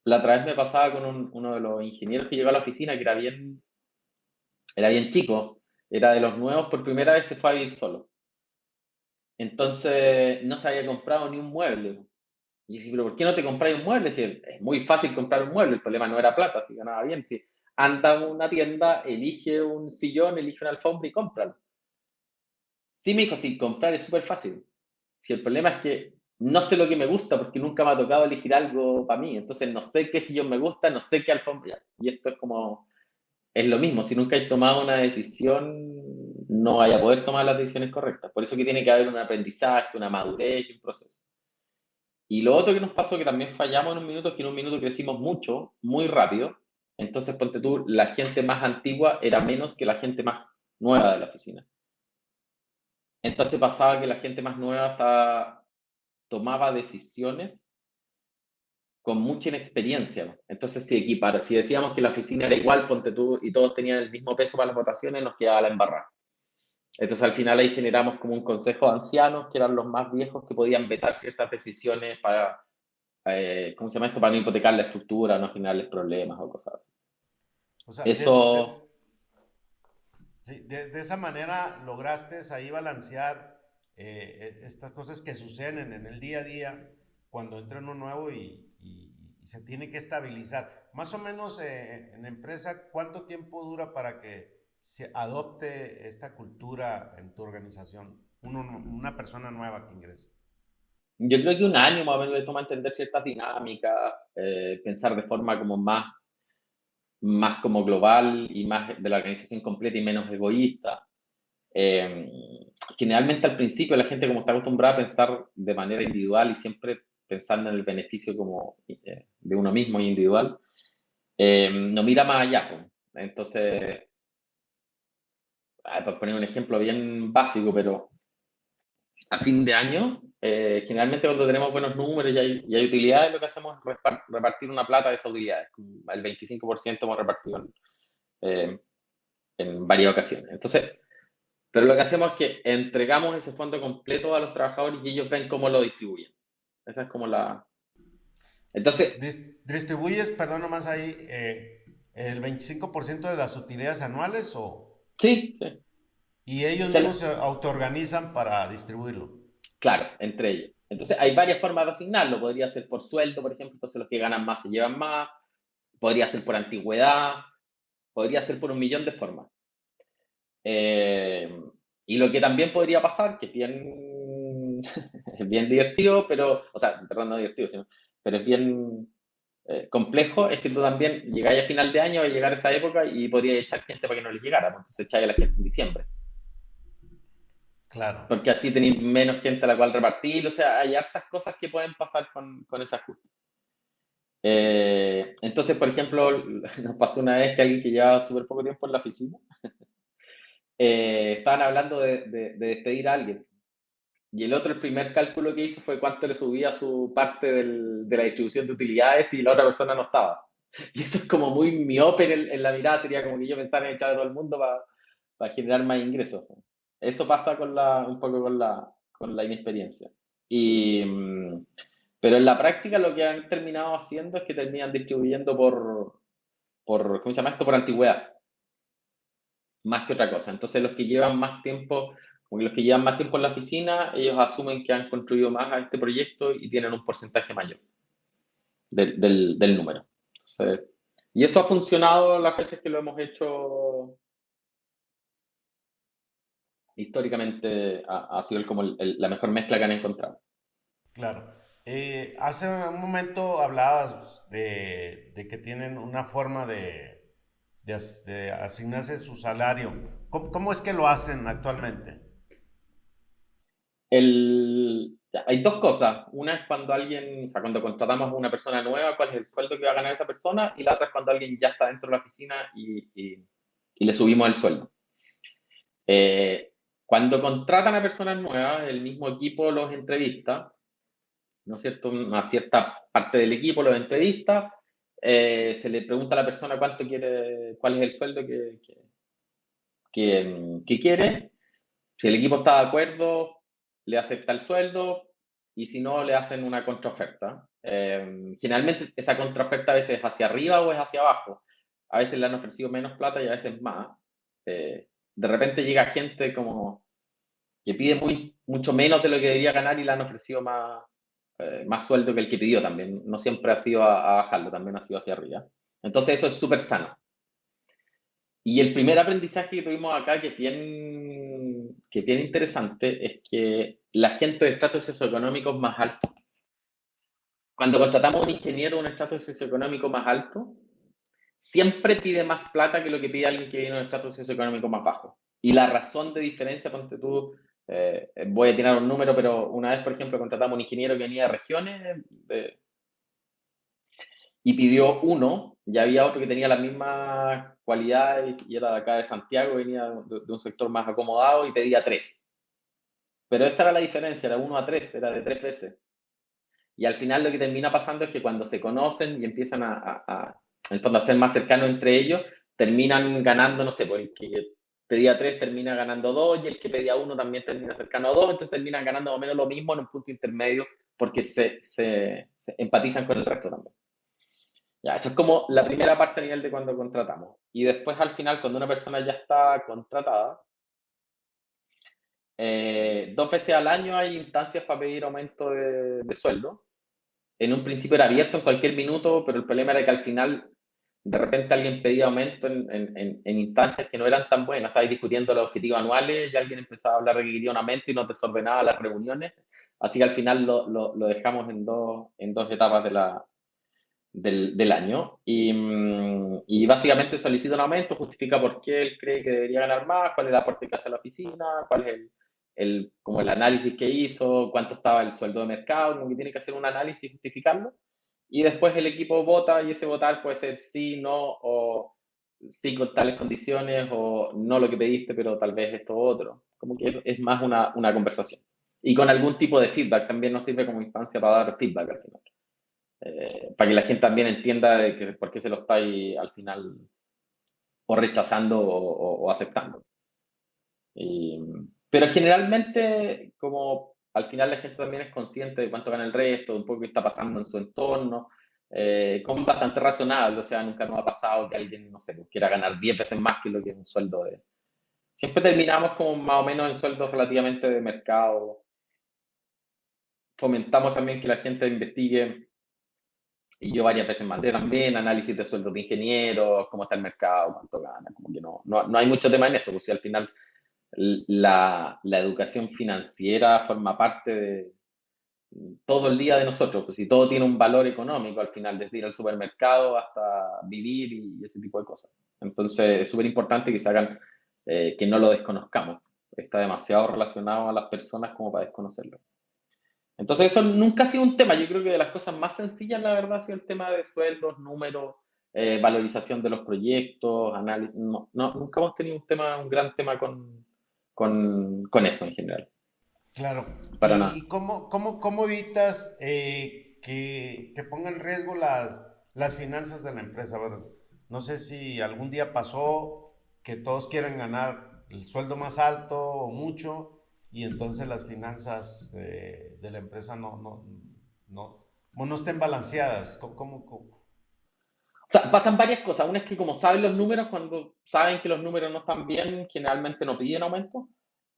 la otra vez me pasaba con uno de los ingenieros que llegó a la oficina, que era bien chico, era de los nuevos, por primera vez se fue a vivir solo. Entonces no se había comprado ni un mueble. Y dije, pero ¿por qué no te compras un mueble? Si es muy fácil comprar un mueble, el problema no era plata, si ganaba bien. Si anda a una tienda, elige un sillón, elige una alfombra y cómpralo. Sí, me dijo, sí, comprar es súper fácil. Si el problema es que no sé lo que me gusta porque nunca me ha tocado elegir algo para mí, entonces no sé qué sillón me gusta, no sé qué alfombra. Y esto es como, es lo mismo, si nunca he tomado una decisión, no vaya a poder tomar las decisiones correctas. Por eso que tiene que haber un aprendizaje, una madurez y un proceso. Y lo otro que nos pasó, que también fallamos en un minuto, es que en un minuto crecimos mucho, muy rápido. Entonces, ponte tú, la gente más antigua era menos que la gente más nueva de la oficina. Entonces pasaba que la gente más nueva tomaba decisiones con mucha inexperiencia, ¿no? Entonces, si decíamos que la oficina era igual, ponte tú, y todos tenían el mismo peso para las votaciones, nos quedaba la embarrada. Entonces, al final ahí generamos como un consejo de ancianos, que eran los más viejos, que podían vetar ciertas decisiones para, ¿cómo se llama esto? Para no hipotecar la estructura, no generarles problemas o cosas así. O sea, Eso, sí, de esa manera lograste ahí balancear estas cosas que suceden en el día a día cuando entra uno nuevo y se tiene que estabilizar. Más o menos en la empresa, ¿cuánto tiempo dura para que se adopte esta cultura en tu organización? Una persona nueva que ingresa. yo creo que un año más o menos le toma entender ciertas dinámicas, pensar de forma como más como global y más de la organización completa y menos egoísta. Eh, Generalmente al principio la gente como está acostumbrada a pensar de manera individual y siempre pensando en el beneficio como de uno mismo y individual, no mira más allá. Pues. Entonces, por poner un ejemplo bien básico, pero a fin de año, generalmente cuando tenemos buenos números y hay utilidades, lo que hacemos es repartir una plata de esas utilidades. El 25% hemos repartido eh, en varias ocasiones. Entonces, pero lo que hacemos es que entregamos ese fondo completo a los trabajadores y ellos ven cómo lo distribuyen. Esa es como la... Entonces, ¿Distribuyes, perdón, nomás ahí, el 25% de las utilidades anuales sí, sí. y ellos se mismos la- se autoorganizan para distribuirlo? claro, entre ellos. Entonces, hay varias formas de asignarlo. Podría ser por sueldo, por ejemplo, entonces los que ganan más se llevan más. Podría ser por antigüedad. Podría ser por un millón de formas. Eh, y lo que también podría pasar, que es bien, es bien divertido, pero, o sea, perdón, no divertido, pero es bien complejo, es que tú también llegáis a final de año, a llegar a esa época y podrías echar gente para que no les llegara, pues, entonces echáis a la gente en diciembre, Claro. porque así tenéis menos gente a la cual repartir, o sea, hay hartas cosas que pueden pasar con ese ajuste. Entonces, por ejemplo, nos pasó una vez que alguien que llevaba súper poco tiempo en la oficina, estaban hablando de despedir a alguien. Y el otro, el primer cálculo que hizo fue cuánto le subía su parte de la distribución de utilidades y la otra persona no estaba. Y eso es como muy miope en la mirada, sería como que yo pensara en echar a todo el mundo para generar más ingresos. Eso pasa un poco con la inexperiencia. Y, pero en la práctica lo que han terminado haciendo es que terminan distribuyendo ¿cómo se llama esto? Por antigüedad, más que otra cosa. Entonces los que llevan más tiempo, como que los que llevan más tiempo en la oficina, ellos asumen que han contribuido más a este proyecto y tienen un porcentaje mayor del número. Entonces, y eso ha funcionado las veces que lo hemos hecho históricamente, ha sido como la mejor mezcla que han encontrado. Claro. Hace un momento hablabas de que tienen una forma de asignarse su salario. ¿Cómo es que lo hacen actualmente? Hay dos cosas. Una es cuando alguien, o sea, cuando contratamos a una persona nueva, cuál es el sueldo que va a ganar esa persona, y la otra es cuando alguien ya está dentro de la oficina y le subimos el sueldo. Eh, Cuando contratan a personas nuevas, el mismo equipo los entrevista, ¿no es cierto? Una cierta parte del equipo los entrevista, se le pregunta a la persona cuánto quiere, cuál es el sueldo que quiere. Si el equipo está de acuerdo, le acepta el sueldo y si no, le hacen una contraoferta. Generalmente esa contraoferta a veces es hacia arriba o es hacia abajo. A veces le han ofrecido menos plata y a veces más. De repente llega gente como que pide mucho menos de lo que debería ganar y le han ofrecido más sueldo que el que pidió también. No siempre ha sido a bajarlo, también ha sido hacia arriba. Entonces eso es súper sano. Y el primer aprendizaje que tuvimos acá, que es bien interesante, es que la gente de estratos socioeconómicos más altos, cuando contratamos a un ingeniero de un estrato socioeconómico más alto, siempre pide más plata que lo que pide alguien que viene de un estrato socioeconómico más bajo. Y la razón de diferencia, ponte tú, voy a tirar un número, pero una vez, por ejemplo, contratamos a un ingeniero que venía de regiones y pidió uno, y había otro que tenía las mismas cualidades y era de acá de Santiago, venía de un sector más acomodado y pedía tres. Pero esa era la diferencia, era 1 a 3, era de 3 veces. Y al final lo que termina pasando es que cuando se conocen y empiezan en el fondo, a ser más cercanos entre ellos, terminan ganando, no sé, porque el que pedía 3 termina ganando 2 y el que pedía uno también termina cercano a 2, entonces terminan ganando más o menos lo mismo en un punto intermedio porque se empatizan con el resto también. Ya, eso es como la primera parte a nivel de cuando contratamos. Y después al final, cuando una persona ya está contratada, 2 veces al año hay instancias para pedir aumento de sueldo. En un principio era abierto en cualquier minuto, pero el problema era que al final de repente alguien pedía aumento en instancias que no eran tan buenas. Estabais discutiendo los objetivos anuales y alguien empezaba a hablar de que quería un aumento y nos desordenaba las reuniones. Así que al final lo dejamos en dos etapas del año y básicamente solicita un aumento, justifica por qué él cree que debería ganar más, cuál es el aporte que hace a la oficina, cuál es como el análisis que hizo, cuánto estaba el sueldo de mercado, como que tiene que hacer un análisis y justificarlo. Y después el equipo vota y ese votar puede ser sí, no o sí con tales condiciones o no lo que pediste, pero tal vez esto otro. Como que es más una conversación. Y con algún tipo de feedback, también nos sirve como instancia para dar feedback al final, para que la gente también entienda de que por qué se lo está ahí al final o rechazando o aceptando. Y, pero generalmente, como al final la gente también es consciente de cuánto gana el resto, de un poco qué está pasando en su entorno, como bastante razonable, o sea, nunca nos ha pasado que alguien, no sé, pues, quiera ganar 10 veces más que lo que es un sueldo de... Siempre terminamos como más o menos en sueldos relativamente de mercado. Fomentamos también que la gente investigue. Y yo varias veces mandé también análisis de sueldos de ingenieros, cómo está el mercado, cuánto gana, como que no hay mucho tema en eso, pues si al final la educación financiera forma parte de todo el día de nosotros, pues si todo tiene un valor económico al final, desde ir al supermercado hasta vivir y ese tipo de cosas. Entonces es súper importante que se hagan, que no lo desconozcamos. Está demasiado relacionado a las personas como para desconocerlo. Entonces eso nunca ha sido un tema. Yo creo que de las cosas más sencillas, la verdad, ha sido el tema de sueldos, números, valorización de los proyectos, análisis. No, nunca hemos tenido un gran tema con eso en general. Claro. para nada. ¿Y cómo evitas que ponga en riesgo las finanzas de la empresa? A ver, no sé si algún día pasó que todos quieren ganar el sueldo más alto o mucho y entonces las finanzas de la empresa no estén balanceadas. O sea, pasan varias cosas. Una es que como saben los números, cuando saben que los números no están bien, generalmente no piden aumento.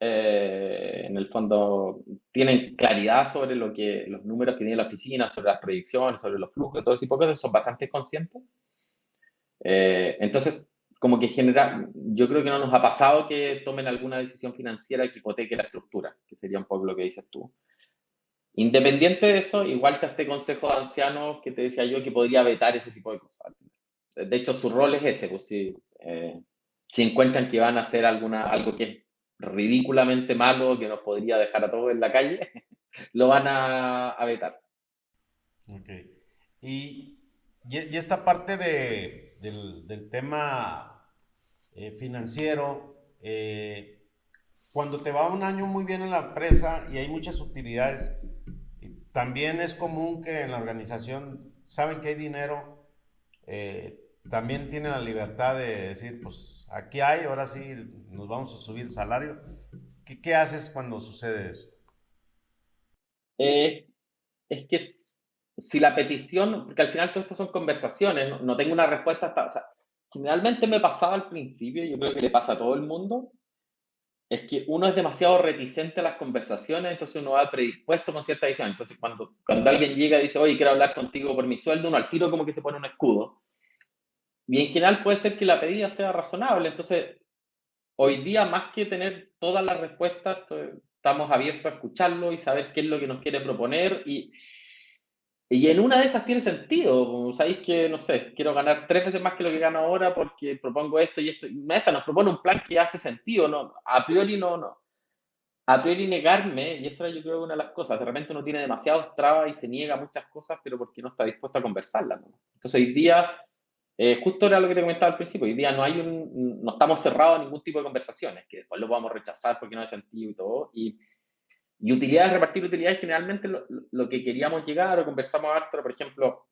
En el fondo tienen claridad sobre los números que tiene la oficina, sobre las proyecciones, sobre los flujos, todo ese tipo de cosas, son bastante conscientes. Entonces, como que genera, yo creo que no nos ha pasado que tomen alguna decisión financiera que hipoteque la estructura, que sería un poco lo que dices tú. Independiente de eso, igual está este consejo de ancianos que te decía yo que podría vetar ese tipo de cosas. De hecho, su rol es ese, pues si encuentran que van a hacer algo que es ridículamente malo, que nos podría dejar a todos en la calle, lo van a vetar. Ok. Y, y esta parte del tema financiero, cuando te va un año muy bien en la empresa y hay muchas utilidades, también es común que en la organización saben que hay dinero, también tienen la libertad de decir, pues aquí hay, ahora sí nos vamos a subir el salario. ¿Qué haces cuando sucede eso? Eh, es que si la petición, porque al final todo esto son conversaciones, no tengo una respuesta hasta, o sea, generalmente me pasaba al principio, yo creo que le pasa a todo el mundo, es que uno es demasiado reticente a las conversaciones, entonces uno va predispuesto con cierta visión. Entonces, cuando alguien llega y dice, oye, quiero hablar contigo por mi sueldo, uno al tiro como que se pone un escudo. Y en general puede ser que la pedida sea razonable. Entonces, hoy día, más que tener todas las respuestas, estamos abiertos a escucharlo y saber qué es lo que nos quiere proponer. Y en una de esas tiene sentido. Sabéis que, no sé, quiero ganar 3 veces más que lo que gano ahora porque propongo esto y esto. Y una de esas nos propone un plan que hace sentido. No, a priori no. A priori negarme, y esa yo creo que una de las cosas, de repente uno tiene demasiados trabas y se niega a muchas cosas, pero porque no está dispuesto a conversarlas, ¿no? Entonces hoy día, justo era lo que te comentaba al principio, hoy día no estamos cerrados a ningún tipo de conversaciones, que después lo podamos rechazar porque no hay sentido y todo, y utilidades, repartir utilidades, generalmente lo que queríamos llegar o conversamos harto, por ejemplo,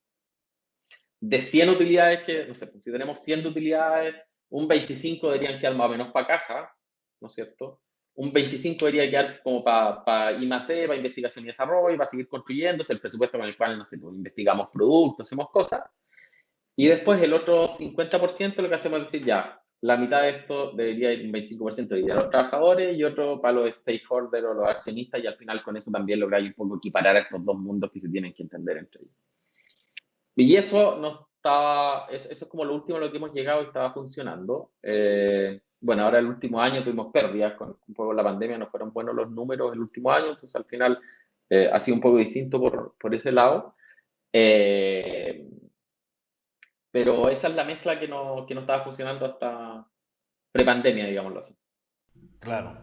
de 100 utilidades que, no sé, pues, si tenemos 100 de utilidades, un 25 deberían quedar más o menos para caja, ¿no es cierto? Un 25 debería quedar como para I+D, para investigación y desarrollo, para seguir construyéndose, el presupuesto con el cual, no sé, pues, investigamos productos, hacemos cosas. Y después el otro 50% lo que hacemos es decir, ya, la mitad de esto debería ir, un 25% debería ir a los trabajadores y otro para los stakeholders o los accionistas, y al final con eso también lograr un poco equiparar a estos dos mundos que se tienen que entender entre ellos. Y eso no estaba, eso es como lo último a lo que hemos llegado y estaba funcionando. Bueno, ahora el último año tuvimos pérdidas, con un poco la pandemia no fueron buenos los números el último año, entonces al final ha sido un poco distinto por ese lado. Eh, pero esa es la mezcla que no estaba funcionando hasta prepandemia, digámoslo así. Claro.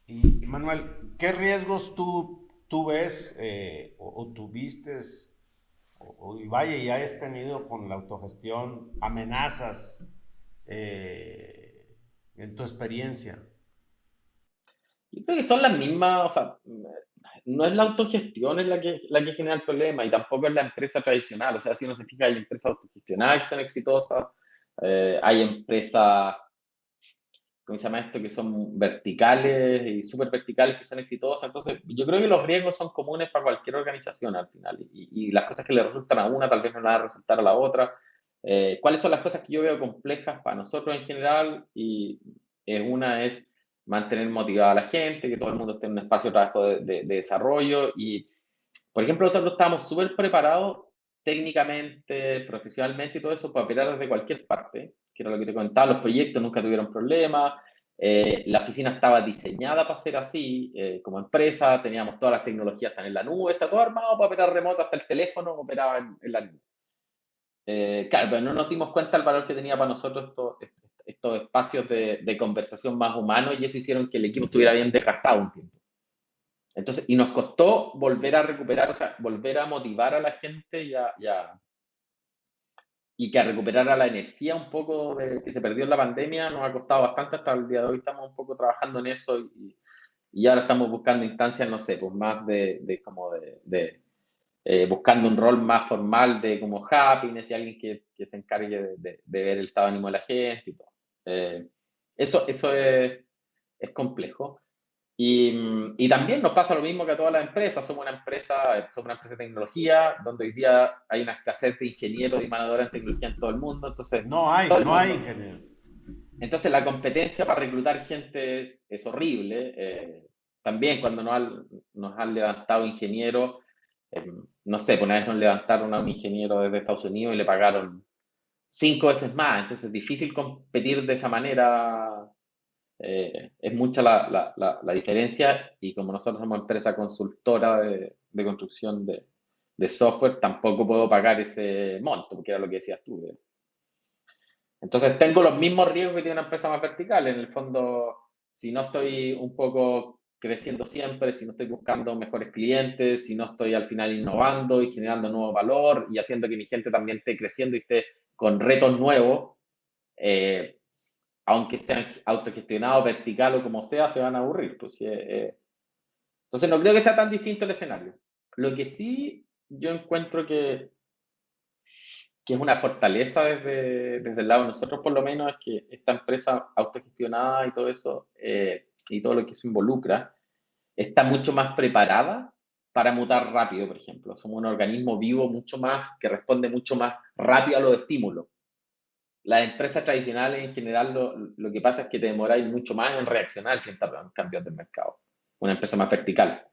Y Manuel, ¿qué riesgos tú ves o tuviste y vaya y hayas tenido con la autogestión, amenazas en tu experiencia? Yo creo que son las mismas, o sea, no es la autogestión es la que genera el problema y tampoco es la empresa tradicional. O sea, si uno se fija, hay empresas autogestionadas que son exitosas, hay empresas, ¿cómo se llama esto?, que son verticales y súper verticales que son exitosas. Entonces, yo creo que los riesgos son comunes para cualquier organización al final y las cosas que le resultan a una tal vez no le van a resultar a la otra. ¿Cuáles son las cosas que yo veo complejas para nosotros en general? Y una es mantener motivada a la gente, que todo el mundo esté en un espacio de trabajo de desarrollo. Y, por ejemplo, nosotros estamos súper preparados técnicamente, profesionalmente y todo eso para operar desde cualquier parte, que era lo que te comentaba, los proyectos nunca tuvieron problemas, la oficina estaba diseñada para ser así, como empresa, teníamos todas las tecnologías, están en la nube, está todo armado para operar remoto, hasta el teléfono operaba en la nube. Claro, pero no nos dimos cuenta del valor que tenía para nosotros estos espacios de conversación más humanos y eso hicieron que el equipo estuviera bien desgastado un tiempo. Entonces, y nos costó volver a recuperar, o sea, volver a motivar a la gente y que recuperara la energía un poco que se perdió en la pandemia, nos ha costado bastante hasta el día de hoy, estamos un poco trabajando en eso y Y ahora estamos buscando instancias, no sé, pues más buscando un rol más formal de como happiness y alguien que se encargue de ver el estado de ánimo de la gente y todo. Eso es complejo. Y también nos pasa lo mismo que a todas las empresas. Somos una empresa de tecnología, donde hoy día hay una escasez de ingenieros y mano de obra en tecnología en todo el mundo. Entonces, No hay, todo el no hay mundo. ingeniero. Entonces, la competencia para reclutar gente es horrible. También cuando nos han levantado ingenieros, no sé, pues una vez nos levantaron a un ingeniero desde Estados Unidos y le pagaron 5 veces más. Entonces, es difícil competir de esa manera. Es mucha la diferencia, y como nosotros somos empresa consultora de construcción de software, tampoco puedo pagar ese monto, porque era lo que decías tú. Entonces tengo los mismos riesgos que tiene una empresa más vertical. En el fondo, si no estoy un poco creciendo siempre, si no estoy buscando mejores clientes, si no estoy al final innovando y generando nuevo valor y haciendo que mi gente también esté creciendo y esté con retos nuevos, eh, aunque sean autogestionados, vertical o como sea, se van a aburrir. Pues, sí, entonces no creo que sea tan distinto el escenario. Lo que sí yo encuentro que es una fortaleza desde el lado de nosotros, por lo menos, es que esta empresa autogestionada y todo eso, y todo lo que se involucra, está mucho más preparada para mutar rápido, por ejemplo. Somos un organismo vivo mucho más, que responde mucho más rápido a los estímulos. Las empresas tradicionales en general lo que pasa es que te demoráis mucho más en reaccionar que en cambios del mercado. Una empresa más vertical,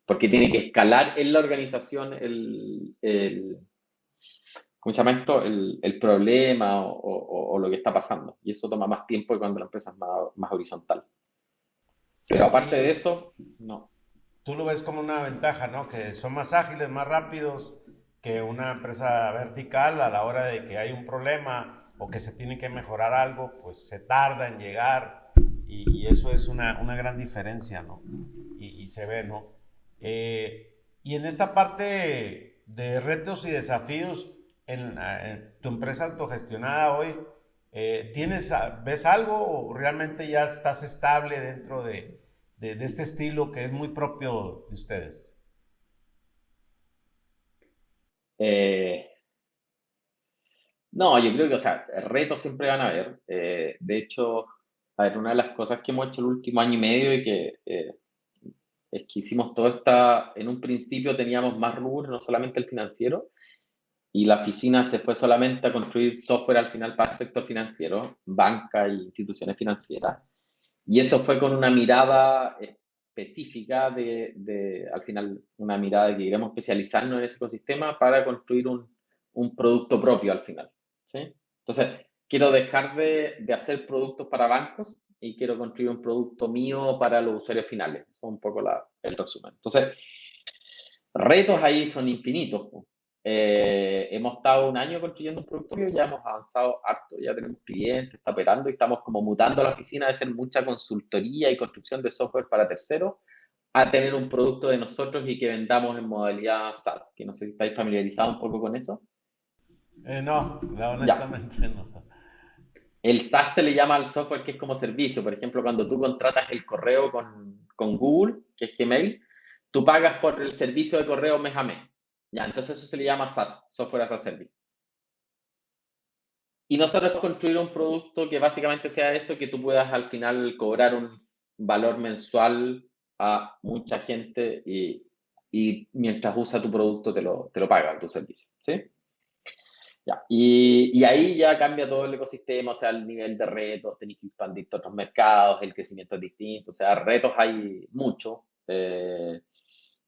porque tiene que escalar en la organización ¿cómo se llama esto? El problema o lo que está pasando. Y eso toma más tiempo que cuando la empresa es más horizontal. Pero aparte de Y eso, no. tú lo ves como una ventaja, ¿no? Que son más ágiles, más rápidos que una empresa vertical a la hora de que hay un problema o que se tiene que mejorar algo, pues se tarda en llegar y eso es una gran diferencia, ¿no? Y se ve, ¿no? Y en esta parte de retos y desafíos en tu empresa autogestionada hoy, ¿ves algo o realmente ya estás estable dentro de este estilo que es muy propio de ustedes? Eh, no, yo creo que, o sea, retos siempre van a haber. De hecho, a ver, una de las cosas que hemos hecho el último año y medio y que es que hicimos todo esta, en un principio teníamos más rubros, no solamente el financiero, y la oficina se fue solamente a construir software al final para el sector financiero, banca e instituciones financieras. Y eso fue con una mirada específica al final, una mirada de que queremos especializarnos en ese ecosistema para construir un producto propio al final. ¿Sí? Entonces, quiero dejar de hacer productos para bancos y quiero construir un producto mío para los usuarios finales. Eso es un poco el resumen. Entonces, retos ahí son infinitos. Hemos estado un año construyendo un producto y ya hemos avanzado harto, ya tenemos clientes, está operando y estamos como mutando la oficina de ser mucha consultoría y construcción de software para terceros a tener un producto de nosotros y que vendamos en modalidad SaaS, que no sé si estáis familiarizados un poco con eso. No, Ya, honestamente no. el SaaS se le llama al software que es como servicio. Por ejemplo, cuando tú contratas el correo con Google, que es Gmail, tú pagas por el servicio de correo mes a mes. Ya, entonces eso se le llama SaaS, Software as a Service. Y nosotros construir un producto que básicamente sea eso, que tú puedas al final cobrar un valor mensual a mucha gente y mientras usa tu producto te lo paga tu servicio. ¿Sí? Ya. Y ahí ya cambia todo el ecosistema, o sea, el nivel de retos, tenés que expandirte a otros mercados, el crecimiento es distinto, o sea, retos hay mucho.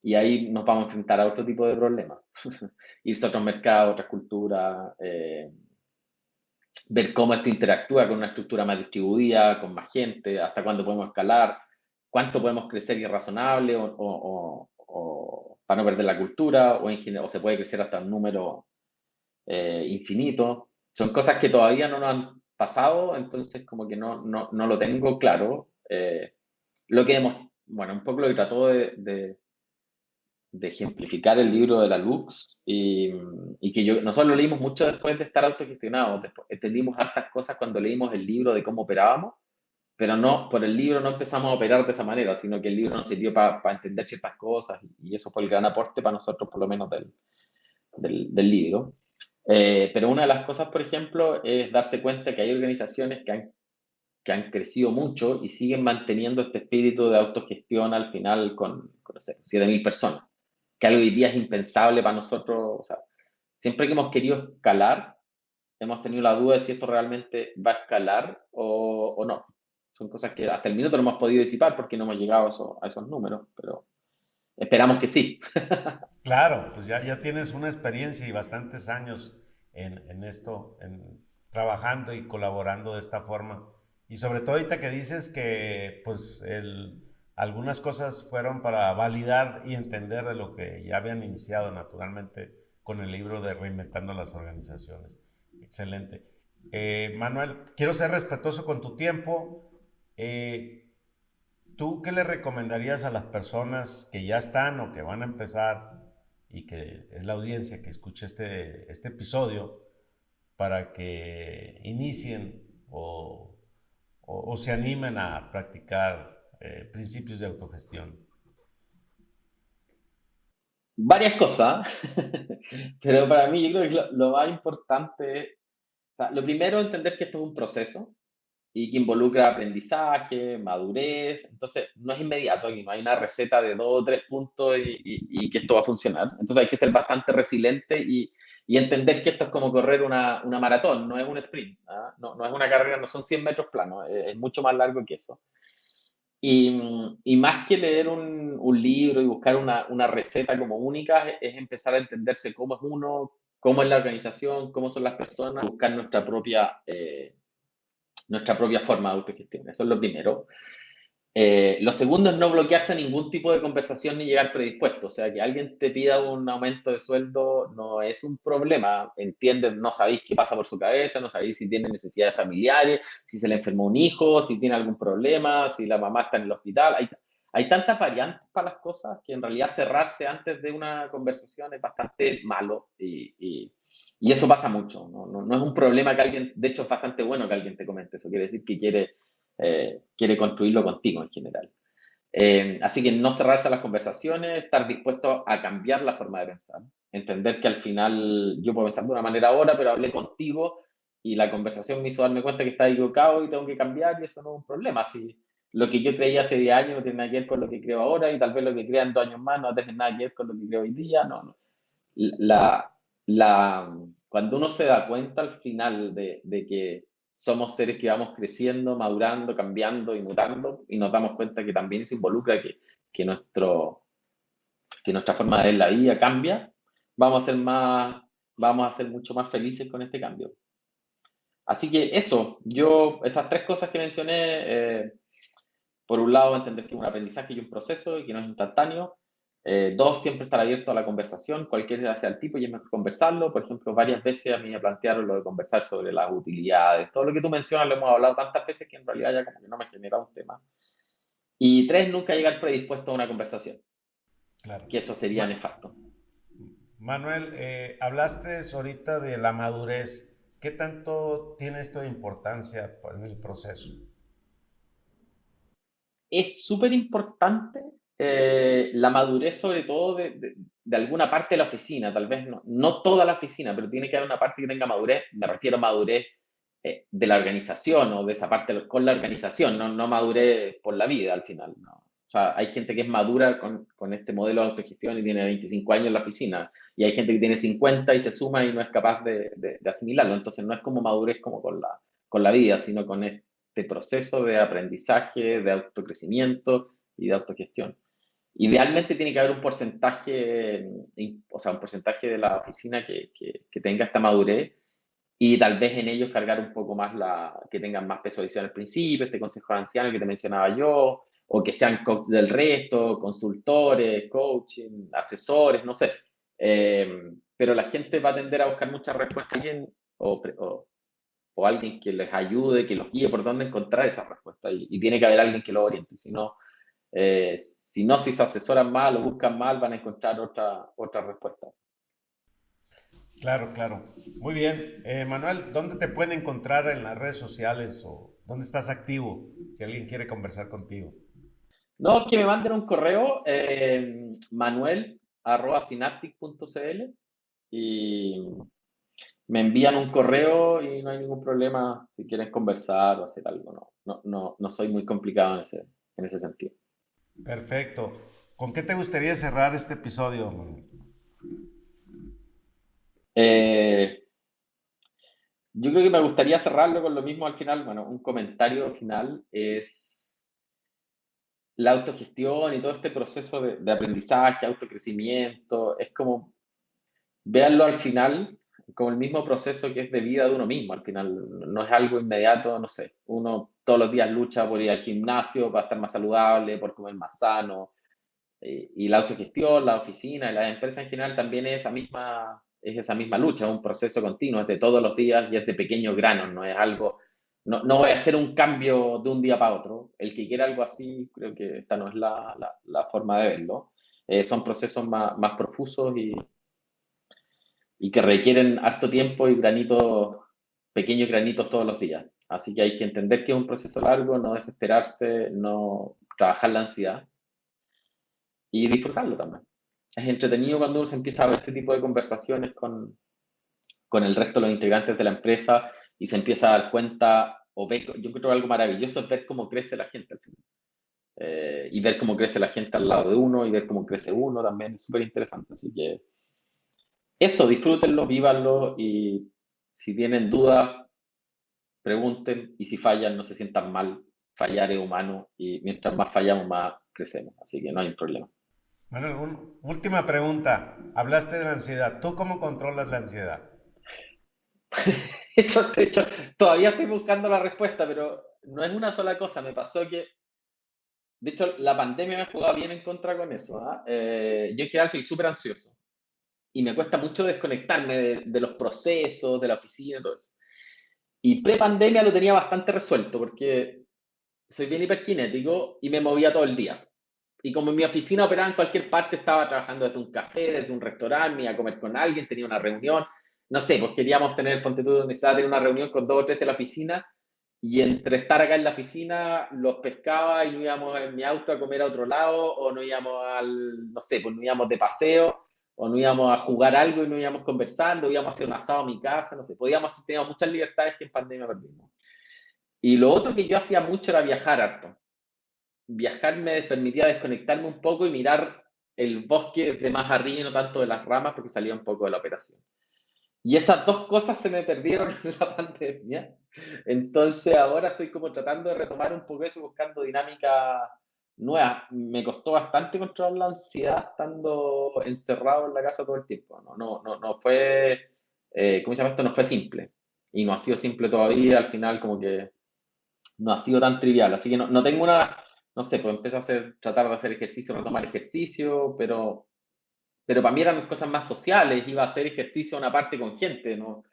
Y ahí nos vamos a enfrentar a otro tipo de problemas. Irse a otros mercados, otras culturas, ver cómo esto interactúa con una estructura más distribuida, con más gente, hasta cuándo podemos escalar, cuánto podemos crecer y es razonable o para no perder la cultura, o se puede crecer hasta un número infinito. Son cosas que todavía no nos han pasado, entonces como que no lo tengo claro. Lo que hemos, bueno, un poco lo que trató de ejemplificar el libro de la Lux y que nosotros lo leímos mucho después de estar autogestionados, entendimos hartas cosas cuando leímos el libro de cómo operábamos pero no, por el libro no empezamos a operar de esa manera, sino que el libro nos sirvió para entender ciertas cosas y eso fue el gran aporte para nosotros, por lo menos del libro. Pero una de las cosas, por ejemplo, es darse cuenta que hay organizaciones que han crecido mucho y siguen manteniendo este espíritu de autogestión al final con no sé, 7.000 personas, que algo hoy día es impensable para nosotros. O sea, siempre que hemos querido escalar, hemos tenido la duda de si esto realmente va a escalar o no. Son cosas que hasta el minuto no hemos podido disipar porque no hemos llegado a esos números, pero esperamos que sí. Claro, pues ya tienes una experiencia y bastantes años en esto, en trabajando y colaborando de esta forma. Y sobre todo ahorita que dices que pues algunas cosas fueron para validar y entender de lo que ya habían iniciado naturalmente con el libro de Reinventando las Organizaciones. Excelente. Manuel, quiero ser respetuoso con tu tiempo. Eh, ¿Tú qué le recomendarías a las personas que ya están o que van a empezar y que es la audiencia que escuche este episodio para que inicien o se animen a practicar principios de autogestión? Varias cosas, pero para mí yo creo que lo más importante es, o sea, lo primero es entender que esto es un proceso y que involucra aprendizaje, madurez. Entonces, no es inmediato, aquí no hay una receta de 2 o 3 puntos y que esto va a funcionar. Entonces, hay que ser bastante resiliente y entender que esto es como correr una maratón, no es un sprint. ¿Ah? No, no es una carrera, no son 100 metros planos, es mucho más largo que eso. Y más que leer un libro y buscar una receta como única, es empezar a entenderse cómo es uno, cómo es la organización, cómo son las personas, buscar nuestra propia forma de autogestión. Eso es lo primero. Lo segundo es no bloquearse a ningún tipo de conversación ni llegar predispuesto. O sea, que alguien te pida un aumento de sueldo no es un problema. Entienden, no sabéis qué pasa por su cabeza, no sabéis si tiene necesidades familiares, si se le enfermó un hijo, si tiene algún problema, si la mamá está en el hospital. Hay tantas variantes para las cosas que en realidad cerrarse antes de una conversación es bastante malo y eso pasa mucho. No es un problema que alguien, de hecho es bastante bueno que alguien te comente eso. Quiere decir que quiere construirlo contigo en general. Así que no cerrarse a las conversaciones, estar dispuesto a cambiar la forma de pensar, entender que al final yo puedo pensar de una manera ahora, pero hablé contigo y la conversación me hizo darme cuenta que estaba equivocado y tengo que cambiar y eso no es un problema. Si lo que yo creía hace 10 años no tiene nada que ver con lo que creo ahora y tal vez lo que crea en 2 años más no tiene nada que ver con lo que creo hoy día, no, no. La, cuando uno se da cuenta al final de que somos seres que vamos creciendo, madurando, cambiando y mutando, y nos damos cuenta que también se involucra que, nuestro, que nuestra forma de ver la vida cambia, vamos a ser vamos a ser mucho más felices con este cambio. Así que eso, esas 3 cosas que mencioné, por un lado, entender que es un aprendizaje y un proceso y que no es instantáneo. 2, siempre estar abierto a la conversación, cualquiera sea el tipo, y es mejor conversarlo. Por ejemplo, varias veces a mí me plantearon lo de conversar sobre las utilidades. Todo lo que tú mencionas lo hemos hablado tantas veces que en realidad ya como que no me genera un tema. Y 3, nunca llegar predispuesto a una conversación, Claro. que eso sería Ma- nefasto. Manuel, hablaste ahorita de la madurez. ¿Qué tanto tiene esto de importancia en el proceso? Es súper importante la madurez, sobre todo de alguna parte de la oficina, tal vez no toda la oficina, pero tiene que haber una parte que tenga madurez, me refiero a madurez de la organización o de esa parte con la organización, no madurez por la vida al final. No. O sea, hay gente que es madura con este modelo de autogestión y tiene 25 años en la oficina, y hay gente que tiene 50 y se suma y no es capaz de asimilarlo. Entonces no es como madurez como con la vida, sino con este proceso de aprendizaje, de autocrecimiento y de autogestión. Idealmente tiene que haber un porcentaje, o sea, un porcentaje de la oficina que tenga esta madurez y tal vez en ellos cargar un poco más que tengan más peso adicional al principio, este consejo de ancianos que te mencionaba yo, o que sean coach del resto, consultores, coaching, asesores, no sé. Pero la gente va a tender a buscar muchas respuestas bien, o alguien que les ayude, que los guíe por dónde encontrar esa respuesta. Y tiene que haber alguien que los oriente. Si se asesoran mal o buscan mal, van a encontrar otra respuesta. Claro, claro. Muy bien. Manuel, ¿dónde te pueden encontrar en las redes sociales o dónde estás activo? si alguien quiere conversar contigo. No, que me manden un correo, manuel@synaptic.cl, y me envían un correo y no hay ningún problema si quieren conversar o hacer algo. No soy muy complicado en ese sentido. Perfecto. ¿Con qué te gustaría cerrar este episodio, Manuel? Eh, yo creo que me gustaría cerrarlo con lo mismo al final. Bueno, un comentario final es la autogestión y todo este proceso de aprendizaje, autocrecimiento. Es como, véanlo al final como el mismo proceso que es de vida de uno mismo. Al final no es algo inmediato, no sé. Uno todos los días lucha por ir al gimnasio, para estar más saludable, por comer más sano. Y la autogestión, la oficina y las empresas en general también es esa misma lucha, un proceso continuo, es de todos los días y es de pequeños granos, no es algo, no voy a hacer un cambio de un día para otro. El que quiera algo así, creo que esta no es la forma de verlo. Son procesos más profusos y que requieren harto tiempo y granitos, pequeños granitos todos los días. Así que hay que entender que es un proceso largo, no desesperarse, no trabajar la ansiedad y disfrutarlo también. Es entretenido cuando uno se empieza a ver este tipo de conversaciones con el resto de los integrantes de la empresa y se empieza a dar cuenta o ver, yo creo que algo maravilloso es ver cómo crece la gente al final. Y ver cómo crece la gente al lado de uno y ver cómo crece uno también es súper interesante. Así que eso, disfrútenlo, vívanlo y si tienen dudas, pregunten y si fallan, no se sientan mal. Fallar es humano y mientras más fallamos, más crecemos. Así que no hay problema. Manuel, última pregunta. Hablaste de la ansiedad. ¿Tú cómo controlas la ansiedad? Eso, de hecho, todavía estoy buscando la respuesta, pero no es una sola cosa. Me pasó que, de hecho, la pandemia me ha jugado bien en contra con eso. ¿Ah? Yo en general soy súper ansioso y me cuesta mucho desconectarme de los procesos, de la oficina y todo eso. Y pre-pandemia lo tenía bastante resuelto porque soy bien hiperkinético y me movía todo el día. Y como en mi oficina operaba en cualquier parte, estaba trabajando desde un café, desde un restaurante, me iba a comer con alguien, tenía una reunión, no sé, pues queríamos tener, ponte tú, necesitaba tener una reunión con dos o tres de la oficina, y entre estar acá en la oficina, los pescaba y nos íbamos en mi auto a comer a otro lado, o nos íbamos no sé, pues nos íbamos de paseo, o nos íbamos a jugar algo y nos íbamos conversando, íbamos a hacer un asado a mi casa, no sé, teníamos muchas libertades que en pandemia perdimos. Y lo otro que yo hacía mucho era viajar harto. Viajar me permitía desconectarme un poco y mirar el bosque de más arriba y no tanto de las ramas porque salía un poco de la operación. Y esas dos cosas se me perdieron en la pandemia. Entonces ahora estoy como tratando de retomar un poco eso, buscando dinámicas nuevas. Me costó bastante controlar la ansiedad estando encerrado en la casa todo el tiempo. No fue, ¿cómo se llama esto? No fue simple. Y no ha sido simple todavía. Al final como que no ha sido tan trivial. Así que no tengo no sé, pues empecé a tratar de hacer ejercicio, retomar ejercicio, pero para mí eran cosas más sociales. Iba a hacer ejercicio a una parte con gente, ¿no?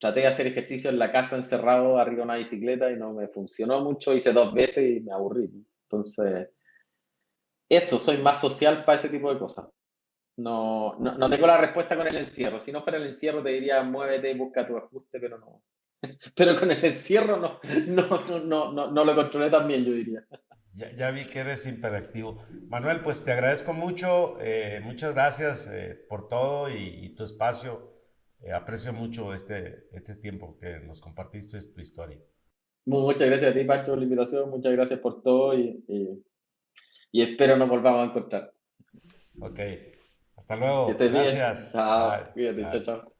Traté de hacer ejercicio en la casa encerrado arriba de una bicicleta y no me funcionó mucho. Hice 2 veces y me aburrí. Entonces, eso, soy más social para ese tipo de cosas. No tengo la respuesta con el encierro. Si no fuera el encierro, te diría muévete, busca tu ajuste, pero no. Pero con el encierro no lo controlé tan bien, yo diría. Ya vi que eres hiperactivo. Manuel, pues te agradezco mucho. Muchas gracias por todo y tu espacio. Aprecio mucho este tiempo que nos compartiste tu historia. Muchas gracias a ti, Pancho, por la invitación. Muchas gracias por todo y espero nos volvamos a encontrar. Ok, hasta Que luego. estés bien. Gracias. Chao. Bye. Cuídate. Chao, Bye. chao.